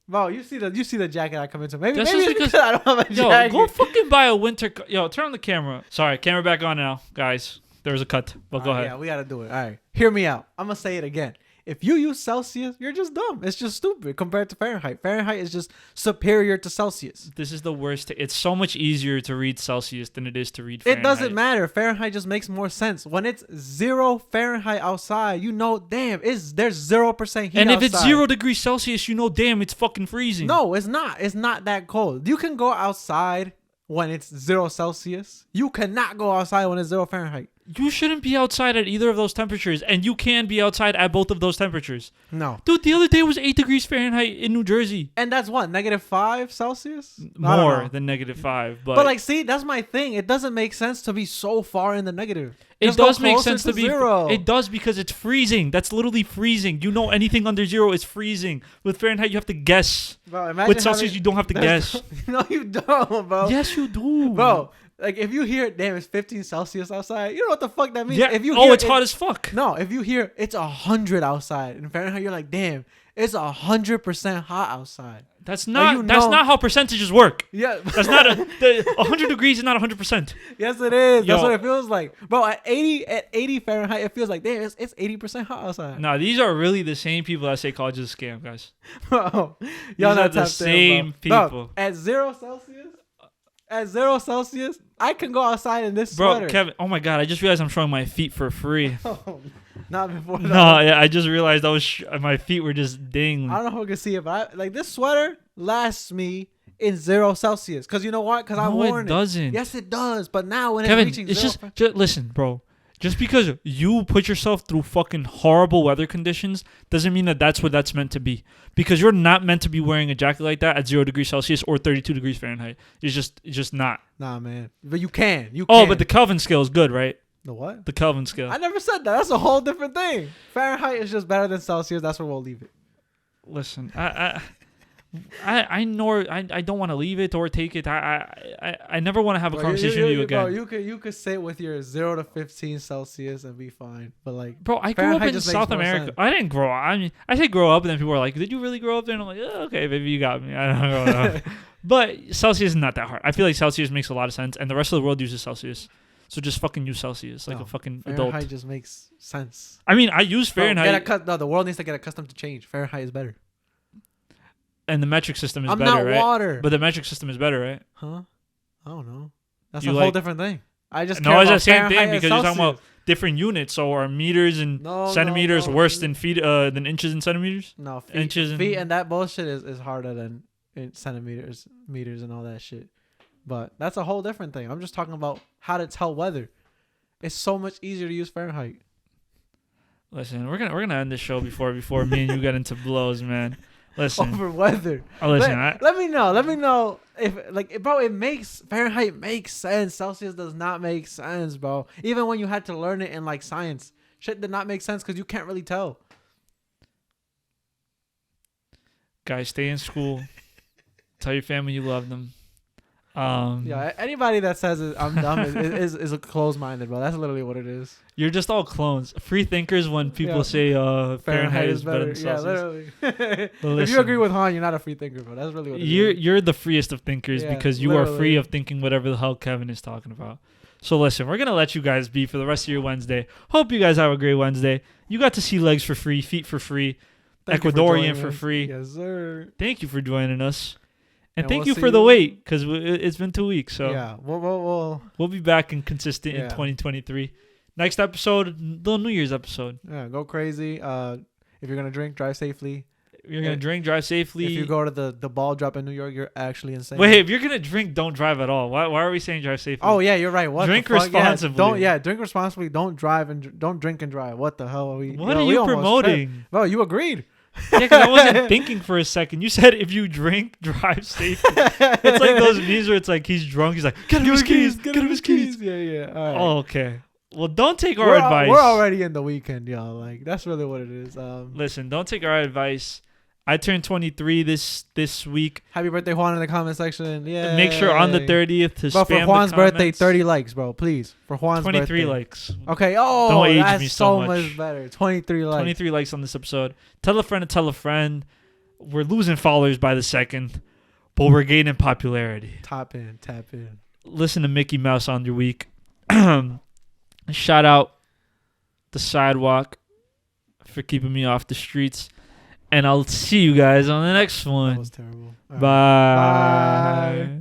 [SPEAKER 2] Bro, you see the jacket I come into. Maybe
[SPEAKER 1] That's
[SPEAKER 2] maybe
[SPEAKER 1] just
[SPEAKER 2] it's
[SPEAKER 1] because-
[SPEAKER 2] because I don't have a
[SPEAKER 1] Yo,
[SPEAKER 2] jacket.
[SPEAKER 1] go fucking buy a winter. Yo, turn on the camera. Sorry, camera back on now, guys. There was a cut, but go ahead.
[SPEAKER 2] Yeah, we gotta do it. All right, hear me out. I'm gonna say it again. If you use Celsius, you're just dumb. It's just stupid compared to Fahrenheit. Fahrenheit is just superior to Celsius.
[SPEAKER 1] This is the worst. It's so much easier to read Celsius than it is to read
[SPEAKER 2] It
[SPEAKER 1] Fahrenheit.
[SPEAKER 2] doesn't matter. Fahrenheit just makes more sense. When it's 0 Fahrenheit outside, you know, damn, there's 0% heat
[SPEAKER 1] And if
[SPEAKER 2] outside.
[SPEAKER 1] it's 0 degrees Celsius, you know, damn, it's fucking freezing.
[SPEAKER 2] No, it's not. It's not that cold. You can go outside when it's 0 Celsius. You cannot go outside when it's 0 Fahrenheit.
[SPEAKER 1] You shouldn't be outside at either of those temperatures, and you can be outside at both of those temperatures.
[SPEAKER 2] No.
[SPEAKER 1] Dude, the other day was 8 degrees Fahrenheit in New Jersey.
[SPEAKER 2] And that's what, -5 Celsius? I don't
[SPEAKER 1] More
[SPEAKER 2] know.
[SPEAKER 1] than -5, but
[SPEAKER 2] But like, see, that's my thing. It doesn't make sense to be so far in the negative.
[SPEAKER 1] it
[SPEAKER 2] Just go
[SPEAKER 1] does make
[SPEAKER 2] closer
[SPEAKER 1] sense to be.
[SPEAKER 2] 0.
[SPEAKER 1] It does because it's freezing. That's literally freezing. You know, anything under 0 is freezing. With Fahrenheit, you have to guess.
[SPEAKER 2] Bro, imagine
[SPEAKER 1] With Celsius,
[SPEAKER 2] having-
[SPEAKER 1] you don't have to guess.
[SPEAKER 2] No, you don't, bro.
[SPEAKER 1] Yes, you do,
[SPEAKER 2] Bro, like if you hear, damn, it's 15 Celsius outside, you know what the fuck that means?
[SPEAKER 1] Yeah.
[SPEAKER 2] If you
[SPEAKER 1] Oh,
[SPEAKER 2] hear
[SPEAKER 1] it's hot as fuck.
[SPEAKER 2] No, if you hear it's 100 outside in Fahrenheit, you're like, damn, it's 100% hot outside.
[SPEAKER 1] That's
[SPEAKER 2] Like,
[SPEAKER 1] not.
[SPEAKER 2] you
[SPEAKER 1] That's
[SPEAKER 2] know-
[SPEAKER 1] not how percentages work.
[SPEAKER 2] Yeah.
[SPEAKER 1] That's not 100 degrees is not 100%.
[SPEAKER 2] Yes, it is. That's
[SPEAKER 1] Yo.
[SPEAKER 2] what it feels like. Bro, at 80 Fahrenheit, it feels like, damn, it's 80% hot outside.
[SPEAKER 1] No, these are really the same people that say college is a scam, guys.
[SPEAKER 2] Bro,
[SPEAKER 1] These
[SPEAKER 2] y'all
[SPEAKER 1] are
[SPEAKER 2] not
[SPEAKER 1] the
[SPEAKER 2] tapped
[SPEAKER 1] same
[SPEAKER 2] in, bro.
[SPEAKER 1] people.
[SPEAKER 2] Bro, at 0 Celsius, I can go outside in this
[SPEAKER 1] Bro,
[SPEAKER 2] sweater.
[SPEAKER 1] Kevin, oh my God, I just realized I'm showing my feet for free.
[SPEAKER 2] Not before that.
[SPEAKER 1] No, yeah, I just realized my feet were just dingling.
[SPEAKER 2] I don't know who can see it, but like this sweater lasts me in 0 Celsius. Cause you know what? Cause I
[SPEAKER 1] No,
[SPEAKER 2] worn
[SPEAKER 1] it doesn't.
[SPEAKER 2] Yes, it does. But now when
[SPEAKER 1] Kevin,
[SPEAKER 2] it's reaching
[SPEAKER 1] it's
[SPEAKER 2] 0,
[SPEAKER 1] just listen, bro. Just because you put yourself through fucking horrible weather conditions doesn't mean that that's what that's meant to be. Because you're not meant to be wearing a jacket like that at 0 degrees Celsius or 32 degrees Fahrenheit. It's just not.
[SPEAKER 2] nah, man. But you can. You
[SPEAKER 1] Oh,
[SPEAKER 2] can.
[SPEAKER 1] but the Kelvin scale is good, right?
[SPEAKER 2] the what?
[SPEAKER 1] The Kelvin scale.
[SPEAKER 2] I never said that. That's a whole different thing. Fahrenheit is just better than Celsius. That's where we'll leave it.
[SPEAKER 1] Listen, I know I don't want to leave it or take it. I never want to have a conversation with you again.
[SPEAKER 2] Bro, you could sit with your 0 to 15 Celsius and be fine. But like,
[SPEAKER 1] Bro, I grew up
[SPEAKER 2] Fahrenheit
[SPEAKER 1] in
[SPEAKER 2] just makes
[SPEAKER 1] South
[SPEAKER 2] more
[SPEAKER 1] America.
[SPEAKER 2] sense.
[SPEAKER 1] I didn't grow up. I mean, I say grow up, and then people are like, "Did you really grow up there?" And I'm like, "Yeah, okay, baby, you got me." I don't know. But Celsius is not that hard. I feel like Celsius makes a lot of sense, and the rest of the world uses Celsius. So just fucking use Celsius like
[SPEAKER 2] No,
[SPEAKER 1] a fucking
[SPEAKER 2] Fahrenheit
[SPEAKER 1] adult.
[SPEAKER 2] just makes sense.
[SPEAKER 1] I mean, I use
[SPEAKER 2] Bro,
[SPEAKER 1] Fahrenheit,
[SPEAKER 2] no, the world needs to get accustomed to change. Fahrenheit is better.
[SPEAKER 1] and the metric system is
[SPEAKER 2] I'm
[SPEAKER 1] better,
[SPEAKER 2] not
[SPEAKER 1] right?
[SPEAKER 2] water.
[SPEAKER 1] But the metric system is better, right?
[SPEAKER 2] Huh? I don't know. That's
[SPEAKER 1] You
[SPEAKER 2] a whole
[SPEAKER 1] like-
[SPEAKER 2] different thing. I just
[SPEAKER 1] No,
[SPEAKER 2] care
[SPEAKER 1] it's the
[SPEAKER 2] about
[SPEAKER 1] same
[SPEAKER 2] Fahrenheit
[SPEAKER 1] thing
[SPEAKER 2] and
[SPEAKER 1] because you're talking about
[SPEAKER 2] Celsius.
[SPEAKER 1] different units. So are meters and
[SPEAKER 2] No,
[SPEAKER 1] centimeters
[SPEAKER 2] no.
[SPEAKER 1] worse than feet than inches and centimeters?
[SPEAKER 2] No, feet,
[SPEAKER 1] inches and-
[SPEAKER 2] feet and that bullshit is harder than in centimeters, meters, and all that shit. But that's a whole different thing. I'm just talking about how to tell weather. It's so much easier to use Fahrenheit.
[SPEAKER 1] Listen, we're gonna end this show before me and you get into blows, man. Listen,
[SPEAKER 2] Over weather.
[SPEAKER 1] listen.
[SPEAKER 2] Let me know. Let me know if bro, it makes Fahrenheit makes sense. Celsius does not make sense, bro. Even when you had to learn it in like science, shit did not make sense because you can't really tell.
[SPEAKER 1] Guys, stay in school. Tell your family you love them.
[SPEAKER 2] Yeah, anybody that says I'm dumb is a closed-minded, bro. That's literally what it is.
[SPEAKER 1] You're just all clones. Free thinkers when people
[SPEAKER 2] Yeah.
[SPEAKER 1] say Fahrenheit is better than
[SPEAKER 2] Yeah,
[SPEAKER 1] Celsius.
[SPEAKER 2] literally. If
[SPEAKER 1] Listen.
[SPEAKER 2] you agree with Han, you're not a free thinker, bro. That's really what it is.
[SPEAKER 1] You're the freest of thinkers
[SPEAKER 2] Yeah,
[SPEAKER 1] because you are free
[SPEAKER 2] literally.
[SPEAKER 1] of thinking whatever the hell Kevin is talking about. So listen, we're gonna let you guys be for the rest of your Wednesday. Hope you guys have a great Wednesday. You got to see legs for free, feet for free,
[SPEAKER 2] Thank you
[SPEAKER 1] Ecuadorian
[SPEAKER 2] joining
[SPEAKER 1] for
[SPEAKER 2] us.
[SPEAKER 1] free.
[SPEAKER 2] Yes, sir.
[SPEAKER 1] Thank you for joining us, and
[SPEAKER 2] And
[SPEAKER 1] thank
[SPEAKER 2] we'll
[SPEAKER 1] you
[SPEAKER 2] see
[SPEAKER 1] for the
[SPEAKER 2] you-
[SPEAKER 1] wait because it's been 2 weeks. So
[SPEAKER 2] Yeah, we'll
[SPEAKER 1] we'll be back and consistent in
[SPEAKER 2] Yeah.
[SPEAKER 1] 2023. Next episode, the New Year's episode.
[SPEAKER 2] go crazy. If you're gonna drink, drive safely.
[SPEAKER 1] You're gonna
[SPEAKER 2] Yeah.
[SPEAKER 1] drink, drive safely.
[SPEAKER 2] If you go to the ball drop in New York, you're actually insane.
[SPEAKER 1] Wait, if you're gonna drink, don't drive at all. Why are we saying drive safely?
[SPEAKER 2] Oh yeah, you're right. What
[SPEAKER 1] Drink
[SPEAKER 2] the fuck?
[SPEAKER 1] responsibly.
[SPEAKER 2] Drink responsibly. Don't drive and don't drink and drive. What the hell are we?
[SPEAKER 1] What
[SPEAKER 2] yo,
[SPEAKER 1] are
[SPEAKER 2] we
[SPEAKER 1] you
[SPEAKER 2] almost
[SPEAKER 1] promoting?
[SPEAKER 2] tripped. Bro, you agreed.
[SPEAKER 1] Yeah, because I wasn't thinking for a second. You said if you drink, drive safely. It's like those memes where it's like he's drunk. He's like, get him his keys. Get him his keys.
[SPEAKER 2] Yeah. All right.
[SPEAKER 1] Oh, okay. Well, don't take our
[SPEAKER 2] we're,
[SPEAKER 1] advice.
[SPEAKER 2] We're already in the weekend, y'all. Like that's really what it is.
[SPEAKER 1] Listen, don't take our advice. I turned 23 this week.
[SPEAKER 2] Happy birthday, Juan, in the comment section. Yeah.
[SPEAKER 1] Make sure on the 30th to
[SPEAKER 2] But
[SPEAKER 1] spam
[SPEAKER 2] for Juan's
[SPEAKER 1] the
[SPEAKER 2] birthday,
[SPEAKER 1] comments.
[SPEAKER 2] 30 likes, bro. Please. For Juan's
[SPEAKER 1] 23
[SPEAKER 2] birthday.
[SPEAKER 1] likes.
[SPEAKER 2] Okay. Oh,
[SPEAKER 1] Don't age
[SPEAKER 2] that's
[SPEAKER 1] me so
[SPEAKER 2] much
[SPEAKER 1] much.
[SPEAKER 2] better. 23 likes.
[SPEAKER 1] 23 likes on this episode. Tell a friend to tell a friend. We're losing followers by the second, but we're gaining popularity.
[SPEAKER 2] Tap in.
[SPEAKER 1] Listen to Mickey Mouse on your week. Shout out the sidewalk for keeping me off the streets. And I'll see you guys on the next one.
[SPEAKER 2] That was terrible. All right.
[SPEAKER 1] Bye.
[SPEAKER 2] Bye.